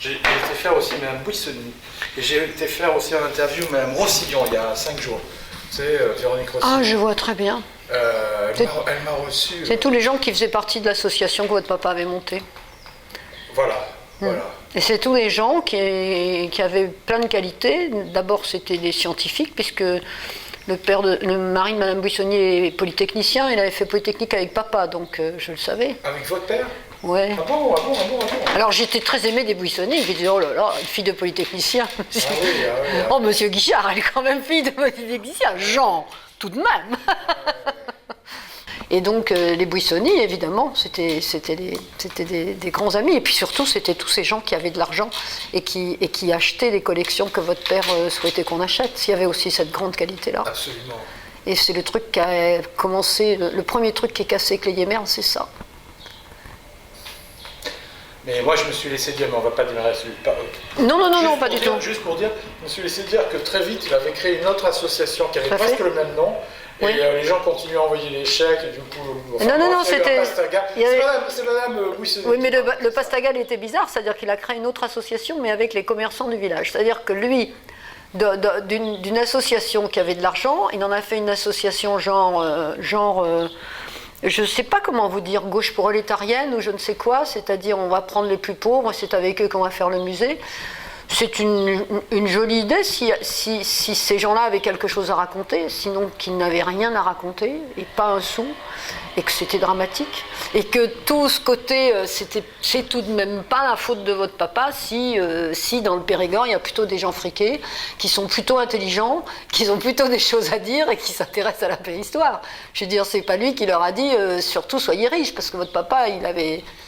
J'ai été faire aussi Mme Buissoni. Et j'ai été faire aussi un interview Mme Rossillon il y a 5 jours. C'est Véronique Rossillon. Ah, je vois très bien. Elle m'a reçu. C'est tous les gens qui faisaient partie de l'association que votre papa avait montée. Voilà. Et c'est tous les gens qui avaient plein de qualités. D'abord, c'était des scientifiques, puisque le mari de Mme Buissoni est polytechnicien. Il avait fait Polytechnique avec papa, donc je le savais. Avec votre père? Ouais. Ah bon. Alors j'étais très aimée des Buissoni, je disais, oh là là, une fille de polytechnicien. Oh, monsieur Guichard, elle est quand même fille de polytechnicien. Jean, tout de même. Et donc les Buissoni, évidemment, c'était des grands amis. Et puis surtout, c'était tous ces gens qui avaient de l'argent et qui achetaient les collections que votre père souhaitait qu'on achète. Il y avait aussi cette grande qualité-là. Absolument. Et c'est le truc qui a commencé, le premier truc qui est cassé avec les Guémères, c'est ça. Mais moi, je me suis laissé dire, mais on ne va pas démarrer celui Non, pas du tout. Juste pour dire, je me suis laissé dire que très vite, il avait créé une autre association qui avait presque le même nom. Oui. Et les gens continuaient à envoyer les chèques, et du coup... Non, c'était... C'est madame Buissoni. Oui, mais le Pastaga, il était bizarre, c'est-à-dire qu'il a créé une autre association, mais avec les commerçants du village. C'est-à-dire que lui, d'une association qui avait de l'argent, il en a fait une association genre je ne sais pas comment vous dire, gauche prolétarienne ou je ne sais quoi, c'est-à-dire on va prendre les plus pauvres, c'est avec eux qu'on va faire le musée. C'est une jolie idée si ces gens-là avaient quelque chose à raconter, sinon qu'ils n'avaient rien à raconter, et pas un sou, et que c'était dramatique. Et que tout ce côté, c'est tout de même pas la faute de votre papa si dans le Périgord, il y a plutôt des gens friqués, qui sont plutôt intelligents, qui ont plutôt des choses à dire et qui s'intéressent à la préhistoire. Je veux dire, c'est pas lui qui leur a dit surtout soyez riches, parce que votre papa,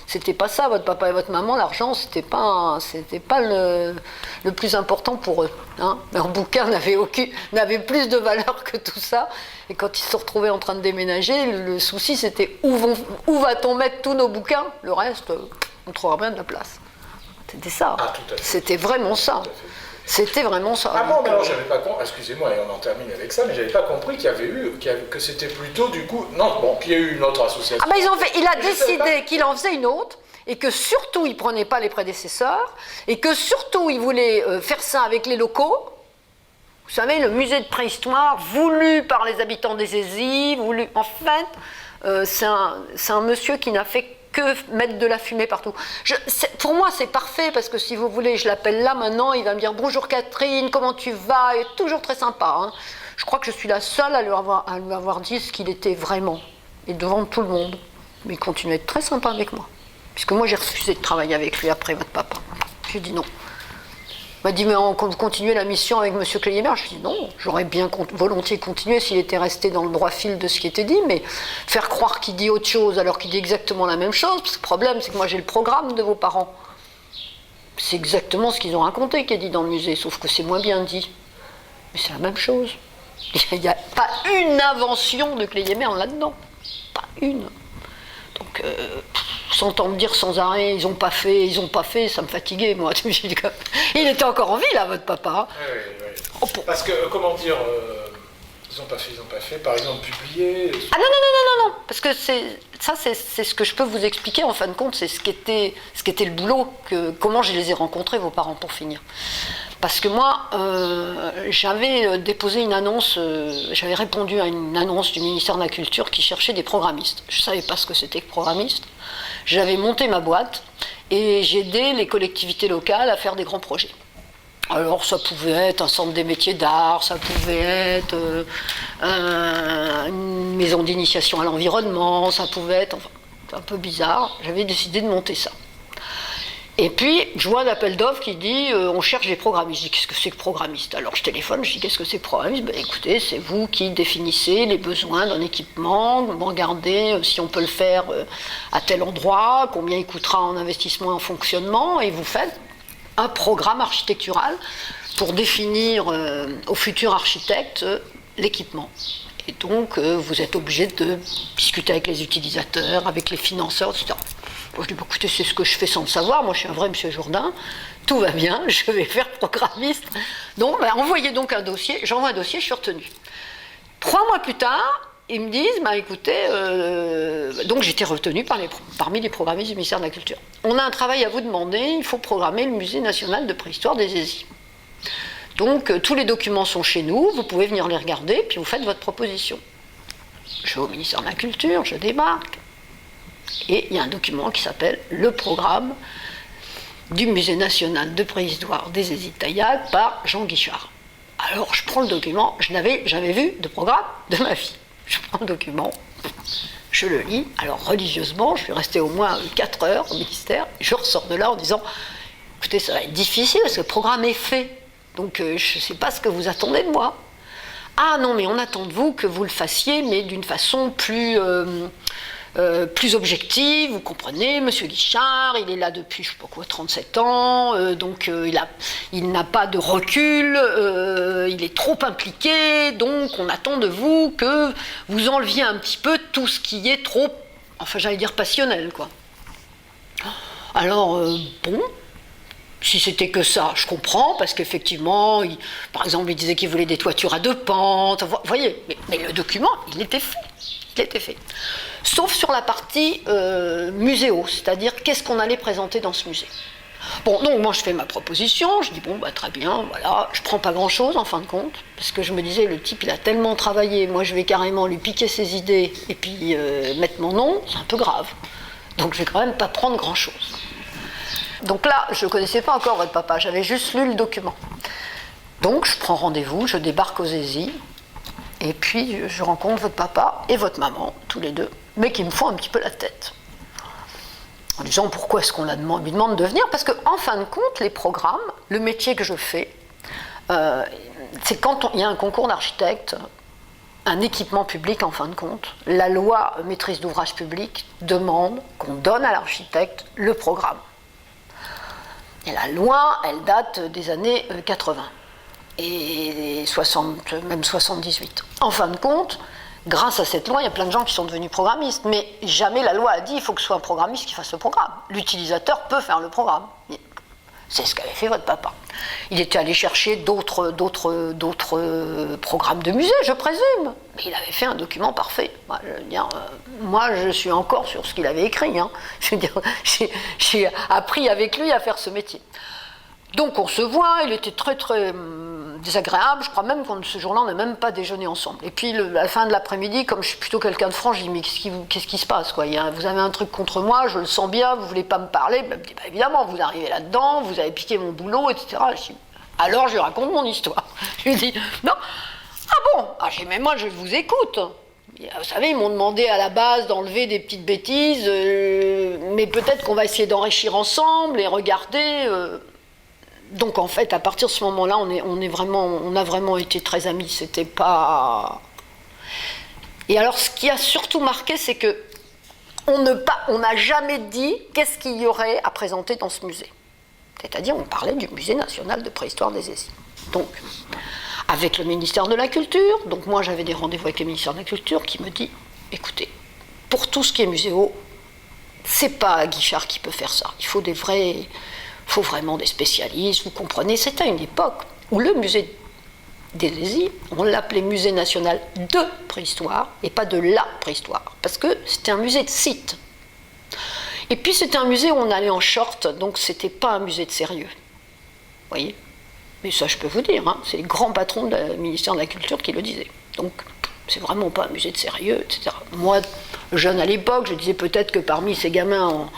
c'était pas ça, votre papa et votre maman, l'argent, c'était pas le plus important pour eux. Hein. Leur bouquin n'avait plus de valeur que tout ça. Et quand ils se retrouvaient en train de déménager, le souci c'était où va-t-on mettre tous nos bouquins? Le reste, on ne trouvera bien de la place. C'était ça. Ah, tout à fait. C'était vraiment ça. C'était vraiment ça. Ah bon, mais alors j'avais pas compris, excusez-moi, et on en termine avec ça, mais j'avais pas compris que c'était plutôt du coup... Non, bon, qu'il y a eu une autre association. Ah ben il a décidé qu'il en faisait une autre, et que surtout il prenait pas les prédécesseurs, et que surtout il voulait faire ça avec les locaux. Vous savez, le musée de préhistoire, voulu par les habitants des Aisies, voulu... En fait, c'est un monsieur qui n'a fait que mettre de la fumée partout. Pour moi, c'est parfait, parce que si vous voulez, je l'appelle là maintenant, il va me dire « Bonjour Catherine, comment tu vas ?» Il est toujours très sympa. Hein. Je crois que je suis la seule à lui avoir dit ce qu'il était vraiment, et devant tout le monde. Mais il continue à être très sympa avec moi. Puisque moi, j'ai refusé de travailler avec lui après votre papa. J'ai dit non. Il m'a dit, mais on continue la mission avec M. Clélimer. Je lui ai dit non, j'aurais bien volontiers continué s'il était resté dans le droit fil de ce qui était dit, mais faire croire qu'il dit autre chose alors qu'il dit exactement la même chose, parce que le problème, c'est que moi j'ai le programme de vos parents. C'est exactement ce qu'ils ont raconté qui est dit dans le musée, sauf que c'est moins bien dit. Mais c'est la même chose. Il n'y a pas une invention de Clélimer là-dedans. Pas une. Donc, s'entendre dire sans arrêt, ils ont pas fait, ça me fatiguait, moi. Il était encore en vie, là, votre papa. Oui. Oh, parce que, comment dire, ils ont pas fait, par exemple, publier... Ah non, parce que c'est ce que je peux vous expliquer, en fin de compte, c'est ce qu'était le boulot, comment je les ai rencontrés, vos parents, pour finir. Parce que moi, j'avais déposé une annonce, j'avais répondu à une annonce du ministère de la Culture qui cherchait des programmistes. Je ne savais pas ce que c'était que programmiste. J'avais monté ma boîte et j'aidais les collectivités locales à faire des grands projets. Alors ça pouvait être un centre des métiers d'art, ça pouvait être une maison d'initiation à l'environnement, ça pouvait être... Enfin, c'est un peu bizarre, j'avais décidé de monter ça. Et puis, je vois un appel d'offres qui dit on cherche des programmistes. Je dis qu'est-ce que c'est que programmiste? Alors je téléphone, je dis qu'est-ce que c'est que programmiste? Ben, écoutez, c'est vous qui définissez les besoins d'un équipement, vous regardez si on peut le faire à tel endroit, combien il coûtera en investissement et en fonctionnement, et vous faites un programme architectural pour définir aux futurs architectes l'équipement. Et donc, vous êtes obligé de discuter avec les utilisateurs, avec les financeurs, etc. Moi, je dis, écoutez, c'est ce que je fais sans le savoir. Moi, je suis un vrai monsieur Jourdain. Tout va bien, je vais faire programmiste. Donc, envoyez donc un dossier. J'envoie un dossier, je suis retenue. 3 mois plus tard, ils me disent, bah, écoutez, donc j'étais retenue parmi les programmistes du ministère de la Culture. On a un travail à vous demander, il faut programmer le Musée national de préhistoire des Hésies. Donc tous les documents sont chez nous, vous pouvez venir les regarder, puis vous faites votre proposition. Je vais au ministère de la Culture, je débarque, et il y a un document qui s'appelle le programme du Musée national de préhistoire des Hésies-Taillac par Jean Guichard. Alors je prends le document, je n'avais jamais vu de programme de ma vie. Je prends le document, je le lis, alors religieusement, je suis restée au moins 4 heures au ministère, et je ressors de là en disant, écoutez, ça va être difficile parce que le programme est fait, donc je ne sais pas ce que vous attendez de moi. Ah non, mais on attend de vous que vous le fassiez, mais d'une façon plus objective, vous comprenez, Monsieur Guichard, il est là depuis, je ne sais pas quoi, 37 ans, donc il n'a pas de recul, il est trop impliqué, donc on attend de vous que vous enleviez un petit peu tout ce qui est trop, enfin j'allais dire passionnel, quoi. Alors, bon, si c'était que ça, je comprends, parce qu'effectivement, par exemple, il disait qu'il voulait des toitures à 2 pentes, vous voyez, mais le document, il était fait. Sauf sur la partie muséo, c'est-à-dire qu'est-ce qu'on allait présenter dans ce musée. Bon, donc moi je fais ma proposition, je dis bon, bah très bien, voilà, je prends pas grand-chose en fin de compte, parce que je me disais, le type il a tellement travaillé, moi je vais carrément lui piquer ses idées, et puis mettre mon nom, c'est un peu grave. Donc je vais quand même pas prendre grand-chose. Donc là, je ne connaissais pas encore votre papa, j'avais juste lu le document. Donc je prends rendez-vous, je débarque aux Hésies, et puis je rencontre votre papa et votre maman, tous les deux, mais qui me font un petit peu la tête. En disant pourquoi est-ce qu'on lui demande de venir, parce qu'en fin de compte, les programmes, le métier que je fais, c'est quand il y a un concours d'architecte, un équipement public en fin de compte, la loi maîtrise d'ouvrage public demande qu'on donne à l'architecte le programme. Et la loi, elle date des années 80 et 60, même 78. En fin de compte, grâce à cette loi, il y a plein de gens qui sont devenus programmistes, mais jamais la loi a dit qu'il faut que ce soit un programmiste qui fasse le programme. L'utilisateur peut faire le programme. C'est ce qu'avait fait votre papa. Il était allé chercher d'autres programmes de musée, je présume, mais il avait fait un document parfait. Moi, je suis encore sur ce qu'il avait écrit. Hein. Je veux dire, j'ai appris avec lui à faire ce métier. Donc on se voit, il était très très désagréable, je crois même que ce jour-là on n'a même pas déjeuné ensemble. Et puis à la fin de l'après-midi, comme je suis plutôt quelqu'un de franc, je dis mais qu'est-ce qui se passe quoi, vous avez un truc contre moi, je le sens bien, vous voulez pas me parler, ben, bah, évidemment vous arrivez là-dedans, vous avez piqué mon boulot, etc. Alors je lui raconte mon histoire. Je lui dis non, ah bon, mais moi je vous écoute. Vous savez, ils m'ont demandé à la base d'enlever des petites bêtises, mais peut-être qu'on va essayer d'enrichir ensemble et regarder... Donc en fait, à partir de ce moment-là, on a vraiment été très amis. C'était pas. Et alors, ce qui a surtout marqué, c'est que on n'a jamais dit qu'est-ce qu'il y aurait à présenter dans ce musée. C'est-à-dire, on parlait du Musée national de préhistoire des Hésies. Donc, avec le ministère de la Culture. Donc moi, j'avais des rendez-vous avec le ministère de la Culture qui me dit, écoutez, pour tout ce qui est muséo, c'est pas Guichard qui peut faire ça. Il faut vraiment des spécialistes, vous comprenez. C'était à une époque où le musée des Hésies, on l'appelait musée national de préhistoire et pas de la préhistoire, parce que c'était un musée de site. Et puis c'était un musée où on allait en short, donc c'était pas un musée de sérieux. Vous voyez ? Mais ça je peux vous dire, hein, c'est les grands patrons du ministère de la Culture qui le disaient. Donc c'est vraiment pas un musée de sérieux, etc. Moi, jeune à l'époque, je disais peut-être que parmi ces gamins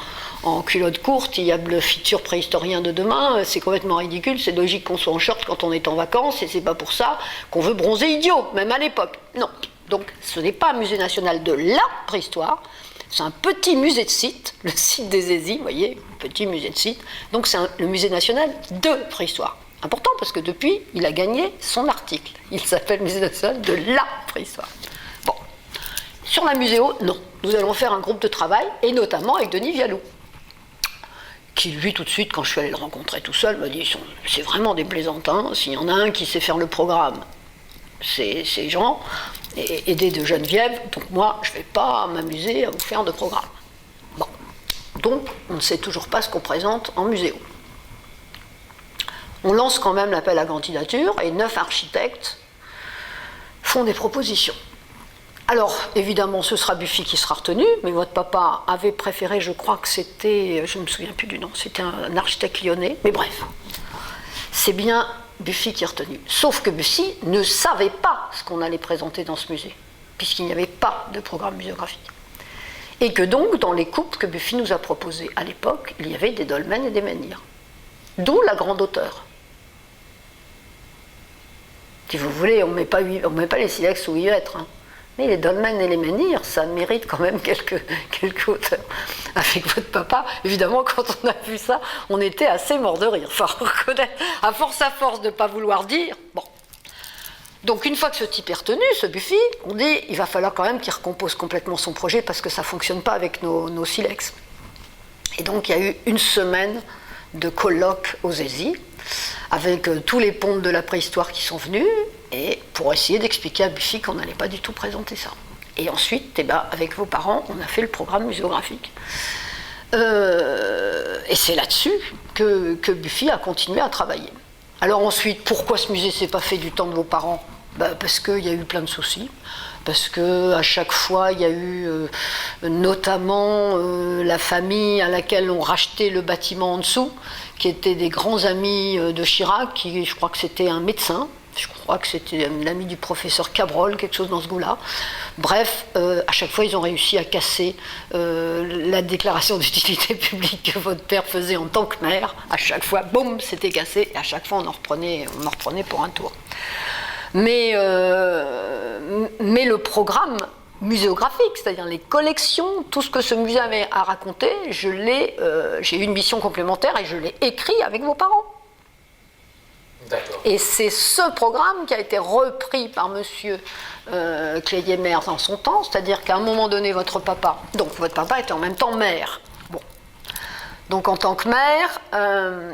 en culotte courte, il y a le futur préhistorien de demain, c'est complètement ridicule, c'est logique qu'on soit en short quand on est en vacances, et c'est pas pour ça qu'on veut bronzer idiot, même à l'époque. Non. Donc ce n'est pas un musée national de la préhistoire, c'est un petit musée de site, le site des Hésies, vous voyez, petit musée de site, donc c'est le musée national de préhistoire. Important parce que depuis, il a gagné son article. Il s'appelle Musée national de la préhistoire. Bon. Sur la muséo, non. Nous allons faire un groupe de travail, et notamment avec Denis Vialou, qui lui, tout de suite, quand je suis allée le rencontrer tout seul, m'a dit, c'est vraiment des plaisantins. S'il y en a un qui sait faire le programme, c'est Jean, et aidé de Geneviève, donc moi, je ne vais pas m'amuser à vous faire de programme. Bon. Donc, on ne sait toujours pas ce qu'on présente en muséo. On lance quand même l'appel à candidature et 9 architectes font des propositions. Alors, évidemment, ce sera Buffy qui sera retenu, mais votre papa avait préféré, je crois que c'était, je ne me souviens plus du nom, c'était un architecte lyonnais, mais bref, c'est bien Buffy qui est retenu. Sauf que Buffy ne savait pas ce qu'on allait présenter dans ce musée, puisqu'il n'y avait pas de programme muséographique. Et que donc, dans les coupes que Buffy nous a proposées à l'époque, il y avait des dolmens et des menhirs. D'où la grande hauteur. Si vous voulez, on ne met pas les silex ou 8 mètres, hein. Mais les dolmens et les menhirs, ça mérite quand même quelques hauteurs. Avec votre papa, évidemment, quand on a vu ça, on était assez mort de rire. Enfin, reconnaître, à force de ne pas vouloir dire. Bon. Donc, une fois que ce type est retenu, ce Buffy, on dit il va falloir quand même qu'il recompose complètement son projet parce que ça ne fonctionne pas avec nos silex. Et donc, il y a eu une semaine de colloques aux ESI avec tous les pontes de la préhistoire qui sont venus, et pour essayer d'expliquer à Buffy qu'on n'allait pas du tout présenter ça. Et ensuite, avec vos parents, on a fait le programme muséographique. Et c'est là-dessus que Buffy a continué à travailler. Alors ensuite, pourquoi ce musée ne s'est pas fait du temps de vos parents ? Parce qu'il y a eu plein de soucis. Parce qu'à chaque fois, il y a eu notamment la famille à laquelle on rachetait le bâtiment en dessous, qui étaient des grands amis de Chirac, qui, je crois que c'était un médecin, je crois que c'était l'ami du professeur Cabrol, quelque chose dans ce goût-là. Bref, à chaque fois, ils ont réussi à casser la déclaration d'utilité publique que votre père faisait en tant que maire. À chaque fois, boum, c'était cassé, et à chaque fois, on en reprenait pour un tour. Mais le programme muséographique, c'est-à-dire les collections, tout ce que ce musée avait à raconter, j'ai eu une mission complémentaire et je l'ai écrit avec vos parents. D'accord. Et c'est ce programme qui a été repris par monsieur Cléier-Mers dans son temps, c'est-à-dire qu'à un moment donné, votre papa était en même temps maire. Bon. Donc en tant que maire,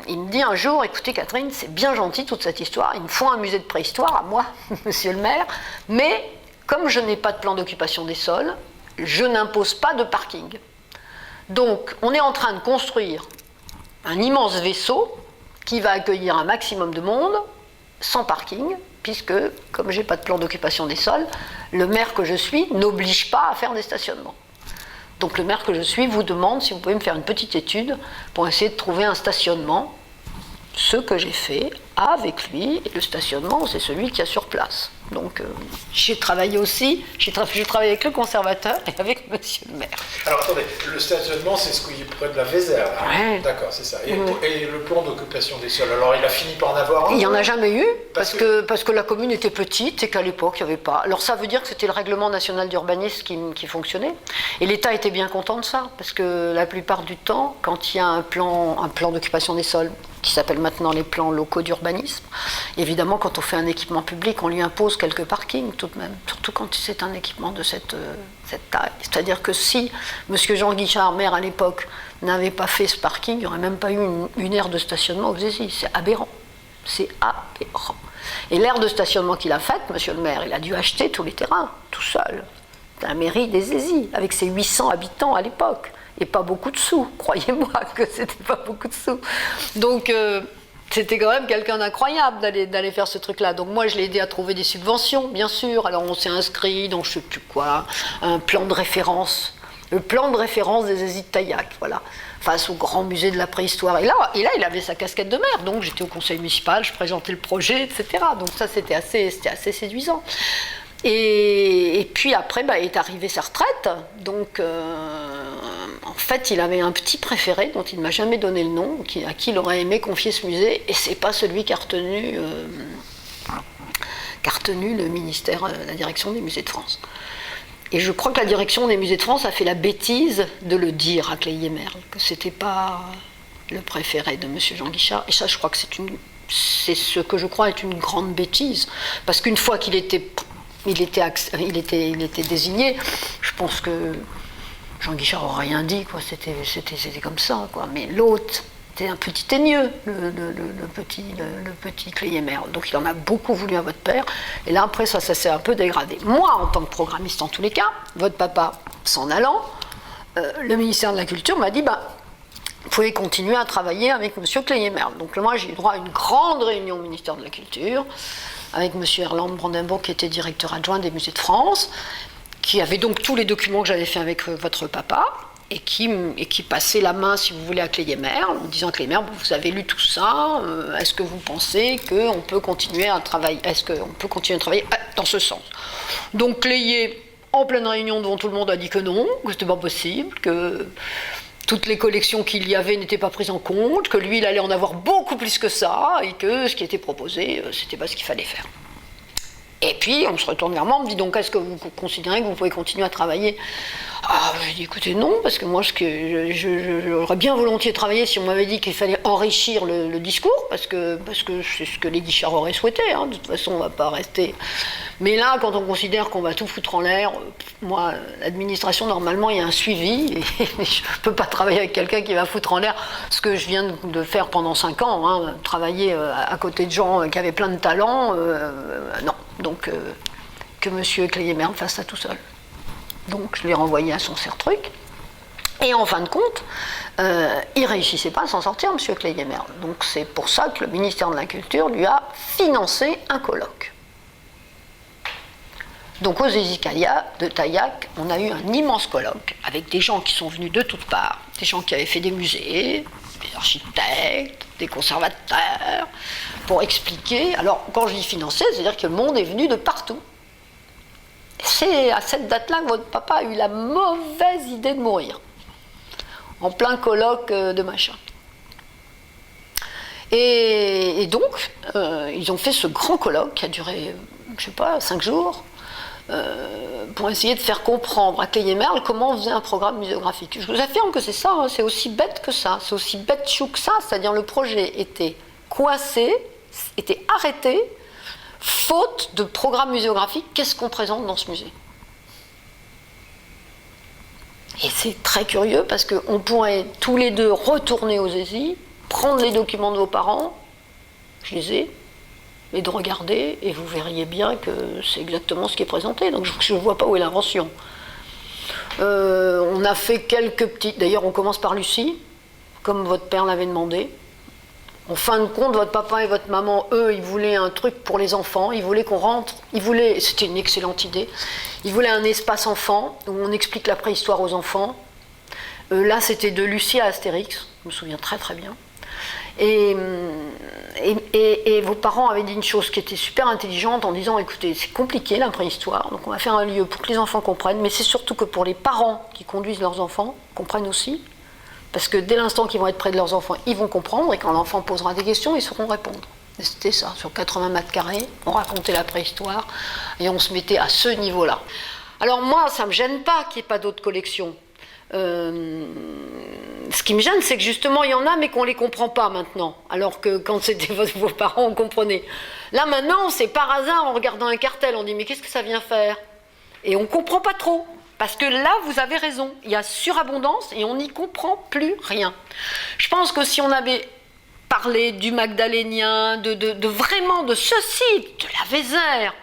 il me dit un jour, écoutez Catherine, c'est bien gentil toute cette histoire, il me faut un musée de préhistoire à moi, monsieur le maire, mais comme je n'ai pas de plan d'occupation des sols, je n'impose pas de parking. Donc on est en train de construire un immense vaisseau qui va accueillir un maximum de monde sans parking, puisque comme je n'ai pas de plan d'occupation des sols, le maire que je suis n'oblige pas à faire des stationnements. Donc le maire que je suis vous demande si vous pouvez me faire une petite étude pour essayer de trouver un stationnement. Ce que j'ai fait avec lui, et le stationnement, c'est celui qui est sur place. Donc j'ai travaillé aussi, j'ai travaillé avec le conservateur et avec monsieur le maire. Alors attendez, le stationnement, c'est ce qui est près de la Vézère, là. Ouais. D'accord, c'est ça. Et le plan d'occupation des sols, alors il a fini par en avoir un? Il n'y en a jamais eu, parce que la commune était petite et qu'à l'époque, il n'y avait pas. Alors ça veut dire que c'était le règlement national d'urbanisme qui fonctionnait. Et l'État était bien content de ça, parce que la plupart du temps, quand il y a un plan d'occupation des sols, qui s'appelle maintenant les plans locaux d'urbanisme, évidemment, quand on fait un équipement public, on lui impose quelques parkings tout de même, surtout quand c'est un équipement de cette taille. C'est-à-dire que si M. Jean Guichard, maire à l'époque, n'avait pas fait ce parking, il n'y aurait même pas eu une aire de stationnement aux ESI. C'est aberrant. C'est aberrant. Et l'aire de stationnement qu'il a faite, M. le maire, il a dû acheter tous les terrains, tout seul. La mairie des ESI, avec ses 800 habitants à l'époque. Et pas beaucoup de sous, croyez-moi que c'était pas beaucoup de sous. Donc c'était quand même quelqu'un d'incroyable d'aller faire ce truc-là. Donc moi je l'ai aidé à trouver des subventions, bien sûr. Alors on s'est inscrit dans je sais plus quoi, un plan de référence. Le plan de référence des ESI de Taillac, voilà, face au grand musée de la préhistoire. Et là, il avait sa casquette de maire, donc j'étais au conseil municipal, je présentais le projet, etc. Donc ça, c'était assez séduisant. Et puis après, est arrivée sa retraite, donc en fait, il avait un petit préféré dont il ne m'a jamais donné le nom, à qui il aurait aimé confier ce musée, et c'est pas celui qu'a retenu le ministère, la direction des musées de France. Et je crois que la direction des musées de France a fait la bêtise de le dire à Cléier-Mers, que c'était pas le préféré de M. Jean Guichard, et ça, je crois que c'est ce que je crois est une grande bêtise, parce qu'une fois qu'il était désigné, je pense que Jean Guichard n'aurait rien dit, quoi. C'était comme ça, quoi. Mais l'autre, c'était un petit teigneux, le petit Cléier-Mers. Donc il en a beaucoup voulu à votre père, et là après ça s'est un peu dégradé. Moi, en tant que programmiste en tous les cas, votre papa s'en allant, le ministère de la Culture m'a dit, vous pouvez continuer à travailler avec M. Cléier-Mers. Donc moi j'ai eu droit à une grande réunion au ministère de la Culture, avec M. Erland Brandenburg, qui était directeur adjoint des musées de France. qui avait donc tous les documents que j'avais fait avec votre papa, et qui passait la main, si vous voulez, à Cléyemer, en disant Cléyemer, vous avez lu tout ça, est-ce que vous pensez qu'on peut continuer à travailler, dans ce sens? Donc Cléyer, en pleine réunion devant tout le monde, a dit que non, que c'était pas possible, que toutes les collections qu'il y avait n'étaient pas prises en compte, que lui, il allait en avoir beaucoup plus que ça, et que ce qui était proposé, c'était pas ce qu'il fallait faire. Et puis, on se retourne vers moi, on me dit donc, est-ce que vous considérez que vous pouvez continuer à travailler? Ah, j'ai dit, écoutez, non, parce que moi, j'aurais bien volontiers travaillé si on m'avait dit qu'il fallait enrichir le discours, parce que c'est ce que les Guichard auraient souhaité, hein, de toute façon, on ne va pas rester... Mais là, quand on considère qu'on va tout foutre en l'air, moi, l'administration, normalement, il y a un suivi, et je ne peux pas travailler avec quelqu'un qui va foutre en l'air ce que je viens de faire pendant 5 ans, hein, travailler à côté de gens qui avaient plein de talents, non. Donc, que M. Cléyemer fasse ça tout seul. Donc, je l'ai renvoyé à son serre-truc. Et en fin de compte, il ne réussissait pas à s'en sortir, M. Cléyemer. Donc, c'est pour ça que le ministère de la Culture lui a financé un colloque. Donc, aux Zézicalia de Taillac, on a eu un immense colloque avec des gens qui sont venus de toutes parts, des gens qui avaient fait des musées, des architectes, des conservateurs, pour expliquer. Alors, quand je dis financer, c'est-à-dire que le monde est venu de partout. C'est à cette date-là que votre papa a eu la mauvaise idée de mourir, en plein colloque de machin. Et donc, ils ont fait ce grand colloque qui a duré, je sais pas, 5 jours, pour essayer de faire comprendre à Cléyemer comment on faisait un programme muséographique. Je vous affirme que c'est ça, hein, c'est aussi bête que ça, c'est aussi bête chou que ça, c'est-à-dire le projet était coincé, était arrêté, faute de programme muséographique. Qu'est-ce qu'on présente dans ce musée? Et c'est très curieux parce qu'on pourrait tous les deux retourner aux Zézi, prendre les documents de vos parents, je les ai, et de regarder, et vous verriez bien que c'est exactement ce qui est présenté. Donc je ne vois pas où est l'invention. On a fait quelques petits... D'ailleurs, on commence par Lucie, comme votre père l'avait demandé. En fin de compte, votre papa et votre maman, eux, ils voulaient un truc pour les enfants. Ils voulaient qu'on rentre... C'était une excellente idée. Ils voulaient un espace enfant, où on explique la préhistoire aux enfants. Là, c'était de Lucie à Astérix. Je me souviens très très bien. Et vos parents avaient dit une chose qui était super intelligente en disant, écoutez, c'est compliqué la préhistoire, donc on va faire un lieu pour que les enfants comprennent, mais c'est surtout que pour les parents qui conduisent leurs enfants, comprennent aussi, parce que dès l'instant qu'ils vont être près de leurs enfants, ils vont comprendre, et quand l'enfant posera des questions, ils sauront répondre. Et c'était ça, sur 80 mètres carrés, on racontait la préhistoire, et on se mettait à ce niveau-là. Alors moi, ça ne me gêne pas qu'il n'y ait pas d'autres collections. Ce qui me gêne, c'est que justement il y en a, mais qu'on ne les comprend pas maintenant. Alors que quand c'était vos parents, on comprenait. Là maintenant, c'est par hasard, en regardant un cartel, on dit mais qu'est-ce que ça vient faire? Et on ne comprend pas trop. Parce que là, vous avez raison, il y a surabondance et on n'y comprend plus rien. Je pense que si on avait parlé du Magdalénien, vraiment de ceci, de la Vézère,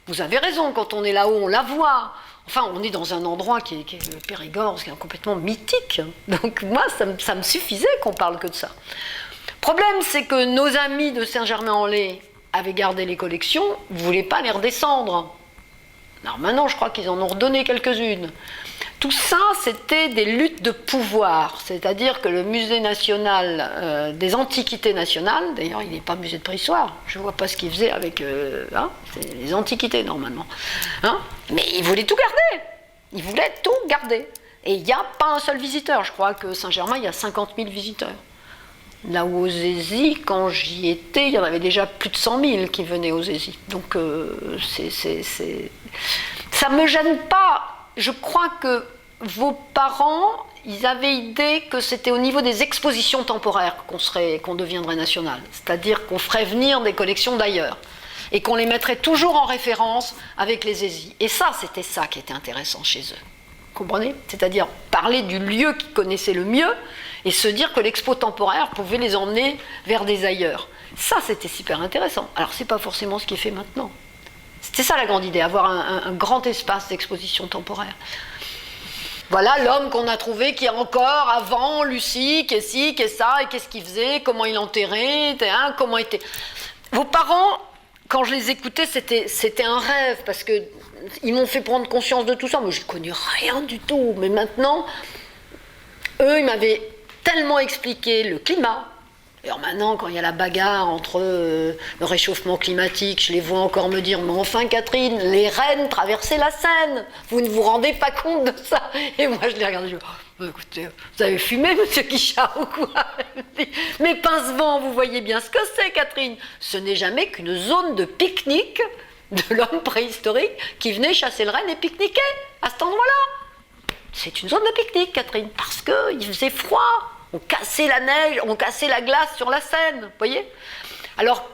vous avez raison, quand on est là-haut, on la voit. Enfin, on est dans un endroit qui est le Périgord, qui est complètement mythique. Donc moi, ça me suffisait qu'on parle que de ça. Le problème, c'est que nos amis de Saint-Germain-en-Laye avaient gardé les collections, ne voulaient pas les redescendre. Alors maintenant, je crois qu'ils en ont redonné quelques-unes. Tout ça, c'était des luttes de pouvoir. C'est-à-dire que le musée national des antiquités nationales, d'ailleurs, il n'est pas musée de préhistoire, je ne vois pas ce qu'il faisait avec... c'est les antiquités, normalement. Hein, mais ils voulaient tout garder. Ils voulaient tout garder. Et il n'y a pas un seul visiteur. Je crois que Saint-Germain, il y a 50 000 visiteurs. Là où aux Zézi, quand j'y étais, il y en avait déjà plus de 100 000 qui venaient aux Zézi. Donc, ça ne me gêne pas. Je crois que vos parents, ils avaient idée que c'était au niveau des expositions temporaires qu'on deviendrait national. C'est-à-dire qu'on ferait venir des collections d'ailleurs. Et qu'on les mettrait toujours en référence avec les Zézi. Et ça, c'était ça qui était intéressant chez eux. Vous comprenez? C'est-à-dire parler du lieu qu'ils connaissaient le mieux et se dire que l'expo temporaire pouvait les emmener vers des ailleurs. Ça, c'était super intéressant. Alors, c'est pas forcément ce qui est fait maintenant. C'était ça la grande idée, avoir un grand espace d'exposition temporaire. Voilà l'homme qu'on a trouvé qui est encore avant Lucie, qui est ci, qui est ça, et qu'est-ce qu'il faisait, comment il enterrait, hein, comment était... Vos parents, quand je les écoutais, c'était un rêve, parce que ils m'ont fait prendre conscience de tout ça. Moi, je ne connais rien du tout. Mais maintenant, eux, ils m'avaient tellement expliqué le climat. Alors maintenant, quand il y a la bagarre entre le réchauffement climatique, je les vois encore me dire « Mais enfin, Catherine, les rennes traversaient la Seine. Vous ne vous rendez pas compte de ça ?» Et moi, je les regarde et je dis « Écoutez, vous avez fumé, monsieur Guichard, ou quoi ?» Mais Pincevent, vous voyez bien ce que c'est, Catherine. Ce n'est jamais qu'une zone de pique-nique de l'homme préhistorique qui venait chasser le renne et pique-niquer à cet endroit-là. C'est une zone de pique-nique, Catherine, parce qu'il faisait froid. On cassait la neige, on cassait la glace sur la Seine, vous voyez. Alors,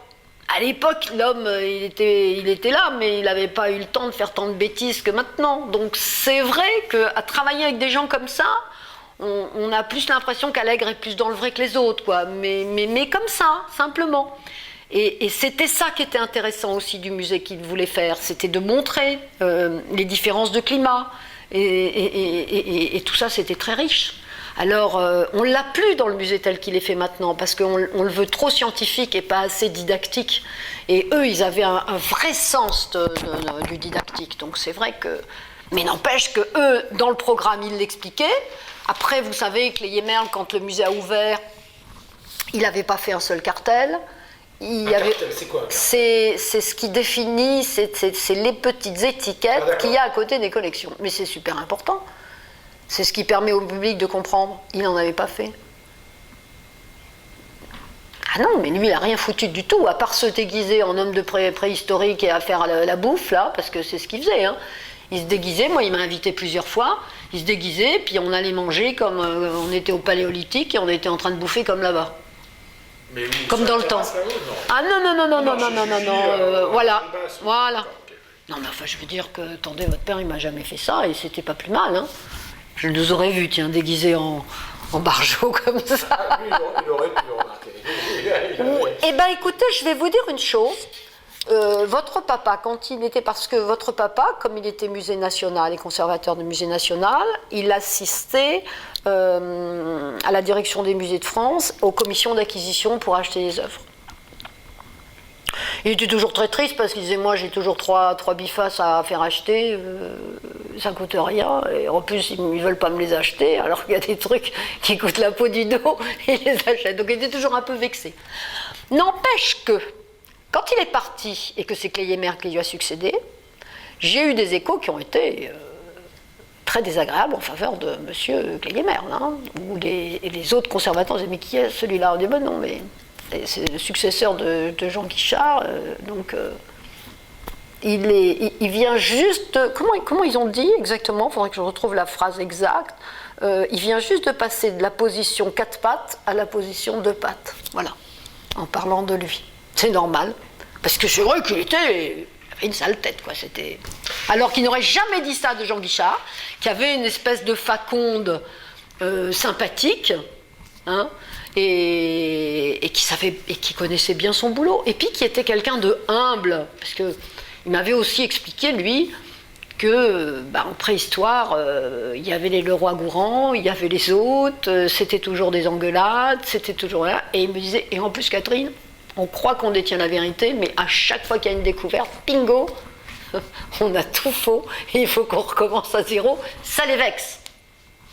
à l'époque, l'homme, il était là, mais il n'avait pas eu le temps de faire tant de bêtises que maintenant. Donc c'est vrai qu'à travailler avec des gens comme ça, on a plus l'impression qu'Allègre est plus dans le vrai que les autres, quoi. Mais comme ça, simplement. Et c'était ça qui était intéressant aussi du musée qu'il voulait faire, c'était de montrer les différences de climat. Et tout ça, c'était très riche. Alors, on ne l'a plus dans le musée tel qu'il est fait maintenant, parce qu'on le veut trop scientifique et pas assez didactique. Et eux, ils avaient un vrai sens du didactique. Donc c'est vrai que... Mais n'empêche que eux, dans le programme, ils l'expliquaient. Après, vous savez que les Yémerles, quand le musée a ouvert, il n'avait pas fait un seul cartel. Cartel, c'est quoi? C'est ce qui définit, c'est les petites étiquettes qu'il y a à côté des collections. Mais c'est super important. C'est ce qui permet au public de comprendre. Il n'en avait pas fait. Ah non, mais lui, il n'a rien foutu du tout, à part se déguiser en homme de préhistorique et à faire la bouffe, là, parce que c'est ce qu'il faisait. Hein. Il se déguisait, moi, il m'a invité plusieurs fois. Il se déguisait, puis on allait manger comme on était au Paléolithique et on était en train de bouffer comme là-bas. Mais comme dans le temps. Ah non, voilà. Non, mais enfin, je veux dire que, attendez, votre père, il m'a jamais fait ça, et c'était pas plus mal, hein. Je nous aurais vu, tiens, déguisé en barjot comme ça. Il aurait pu remarquer. Eh bien, écoutez, je vais vous dire une chose. Votre papa, parce que votre papa, comme il était musée national et conservateur du musée national, il assistait à la direction des musées de France, aux commissions d'acquisition pour acheter les œuvres. Il était toujours très triste parce qu'il disait « Moi, j'ai toujours trois bifaces à faire acheter, ça ne coûte rien. Et en plus, ils ne veulent pas me les acheter, alors qu'il y a des trucs qui coûtent la peau du dos et ils les achètent. » Donc il était toujours un peu vexé. N'empêche que, quand il est parti et que c'est Cléiémer qui lui a succédé, j'ai eu des échos qui ont été très désagréables en faveur de M. Cléiémer. Hein, où les autres conservateurs disaient « Mais qui est celui-là ?» On dit « Ben non, mais... » C'est le successeur de Jean Guichard, il vient juste... Comment ils ont dit exactement? Il faudrait que je retrouve la phrase exacte. Il vient juste de passer de la position 4 pattes à la position 2 pattes. Voilà, en parlant de lui. C'est normal, parce que c'est vrai qu'il avait une sale tête, quoi. Alors qu'il n'aurait jamais dit ça de Jean Guichard, qui avait une espèce de faconde sympathique, hein, et qui connaissait bien son boulot, et puis qui était quelqu'un de humble, parce que il m'avait aussi expliqué, lui, que en préhistoire, il y avait les Leroy-Gourand, il y avait les autres, c'était toujours des engueulades, c'était toujours là, et il me disait, et en plus Catherine, on croit qu'on détient la vérité, mais à chaque fois qu'il y a une découverte, bingo, on a tout faux, et il faut qu'on recommence à zéro, ça les vexe.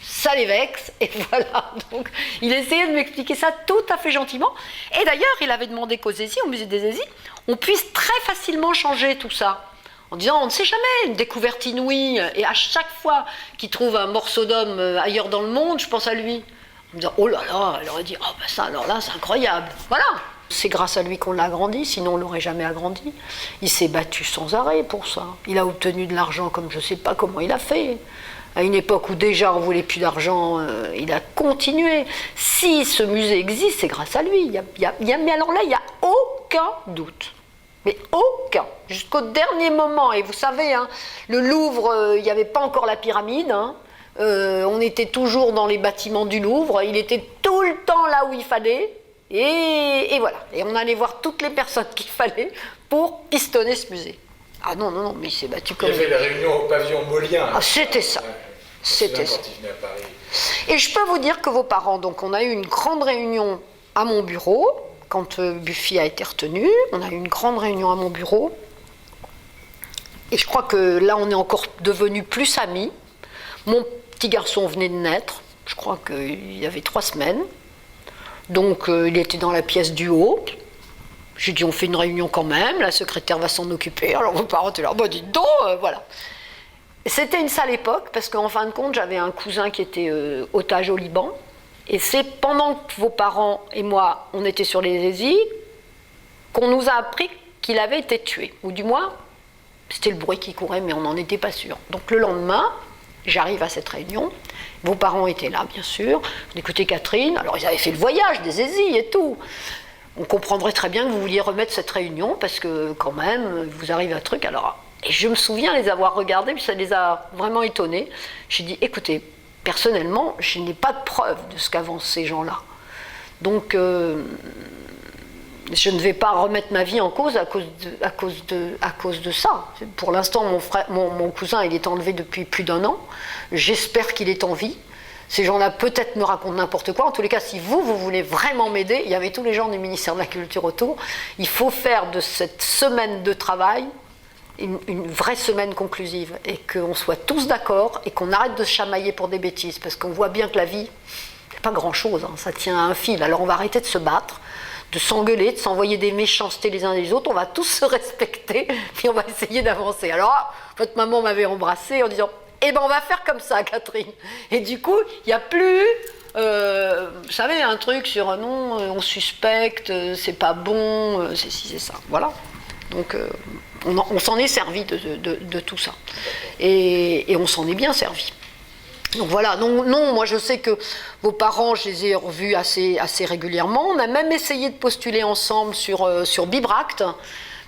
Ça les vexe, et voilà. Donc, il essayait de m'expliquer ça tout à fait gentiment. Et d'ailleurs, il avait demandé qu'aux Zézis, au musée des Zézis, on puisse très facilement changer tout ça. En disant, on ne sait jamais, une découverte inouïe. Et à chaque fois qu'il trouve un morceau d'homme ailleurs dans le monde, je pense à lui. En me disant, oh là là, elle aurait dit, oh ben ça, alors là, c'est incroyable. Voilà. C'est grâce à lui qu'on l'a agrandi, sinon on ne l'aurait jamais agrandi. Il s'est battu sans arrêt pour ça. Il a obtenu de l'argent comme je ne sais pas comment il a fait. À une époque où déjà on ne voulait plus d'argent, il a continué. Si ce musée existe, c'est grâce à lui. Mais alors là, il n'y a aucun doute. Mais aucun. Jusqu'au dernier moment. Et vous savez, hein, le Louvre, il n'y avait pas encore la pyramide. Hein. On était toujours dans les bâtiments du Louvre. Il était tout le temps là où il fallait. Et voilà. Et on allait voir toutes les personnes qu'il fallait pour pistonner ce musée. Ah non, mais il s'est battu comme... Il y avait la réunion au pavillon Molien. Ah, c'était ça. C'était ça. Quand il venait à Paris. Et je peux vous dire que vos parents, donc on a eu une grande réunion à mon bureau, quand Buffy a été retenue, on a eu une grande réunion à mon bureau. Et je crois que là, on est encore devenus plus amis. Mon petit garçon venait de naître. Je crois qu'il y avait 3 semaines. Donc, il était dans la pièce du haut. J'ai dit, on fait une réunion quand même. La secrétaire va s'en occuper. Alors, vos parents étaient là, bah, dites donc, voilà. C'était une sale époque, parce qu'en fin de compte, j'avais un cousin qui était otage au Liban. Et c'est pendant que vos parents et moi, on était sur les Hésies, qu'on nous a appris qu'il avait été tué. Ou du moins, c'était le bruit qui courait, mais on n'en était pas sûr. Donc le lendemain, j'arrive à cette réunion. Vos parents étaient là, bien sûr. Écoutez, Catherine, alors ils avaient fait le voyage des Hésies et tout. On comprendrait très bien que vous vouliez remettre cette réunion, parce que quand même, vous arrive un truc. Alors, et je me souviens les avoir regardés, puis ça les a vraiment étonnés. J'ai dit, écoutez, personnellement, je n'ai pas de preuve de ce qu'avancent ces gens-là. Donc, je ne vais pas remettre ma vie en cause à cause de ça. Pour l'instant, mon cousin, il est enlevé depuis plus d'1 an. J'espère qu'il est en vie. Ces gens-là peut-être me racontent n'importe quoi. En tous les cas, si vous voulez vraiment m'aider, il y avait tous les gens du ministère de la Culture autour, il faut faire de cette semaine de travail une vraie semaine conclusive, et qu'on soit tous d'accord, et qu'on arrête de se chamailler pour des bêtises, parce qu'on voit bien que la vie, c'est pas grand-chose, hein, ça tient à un fil. Alors on va arrêter de se battre, de s'engueuler, de s'envoyer des méchancetés les uns les autres, on va tous se respecter, puis on va essayer d'avancer. Alors, votre maman m'avait embrassée en disant, eh ben on va faire comme ça, Catherine. Et du coup, il n'y a plus, vous savez, un truc sur, non, on suspecte, c'est pas bon, c'est ci, c'est ça, voilà. Donc, on s'en est servi de tout ça. Et on s'en est bien servi. Donc voilà, non, moi je sais que vos parents, je les ai revus assez régulièrement. On a même essayé de postuler ensemble sur Bibracte,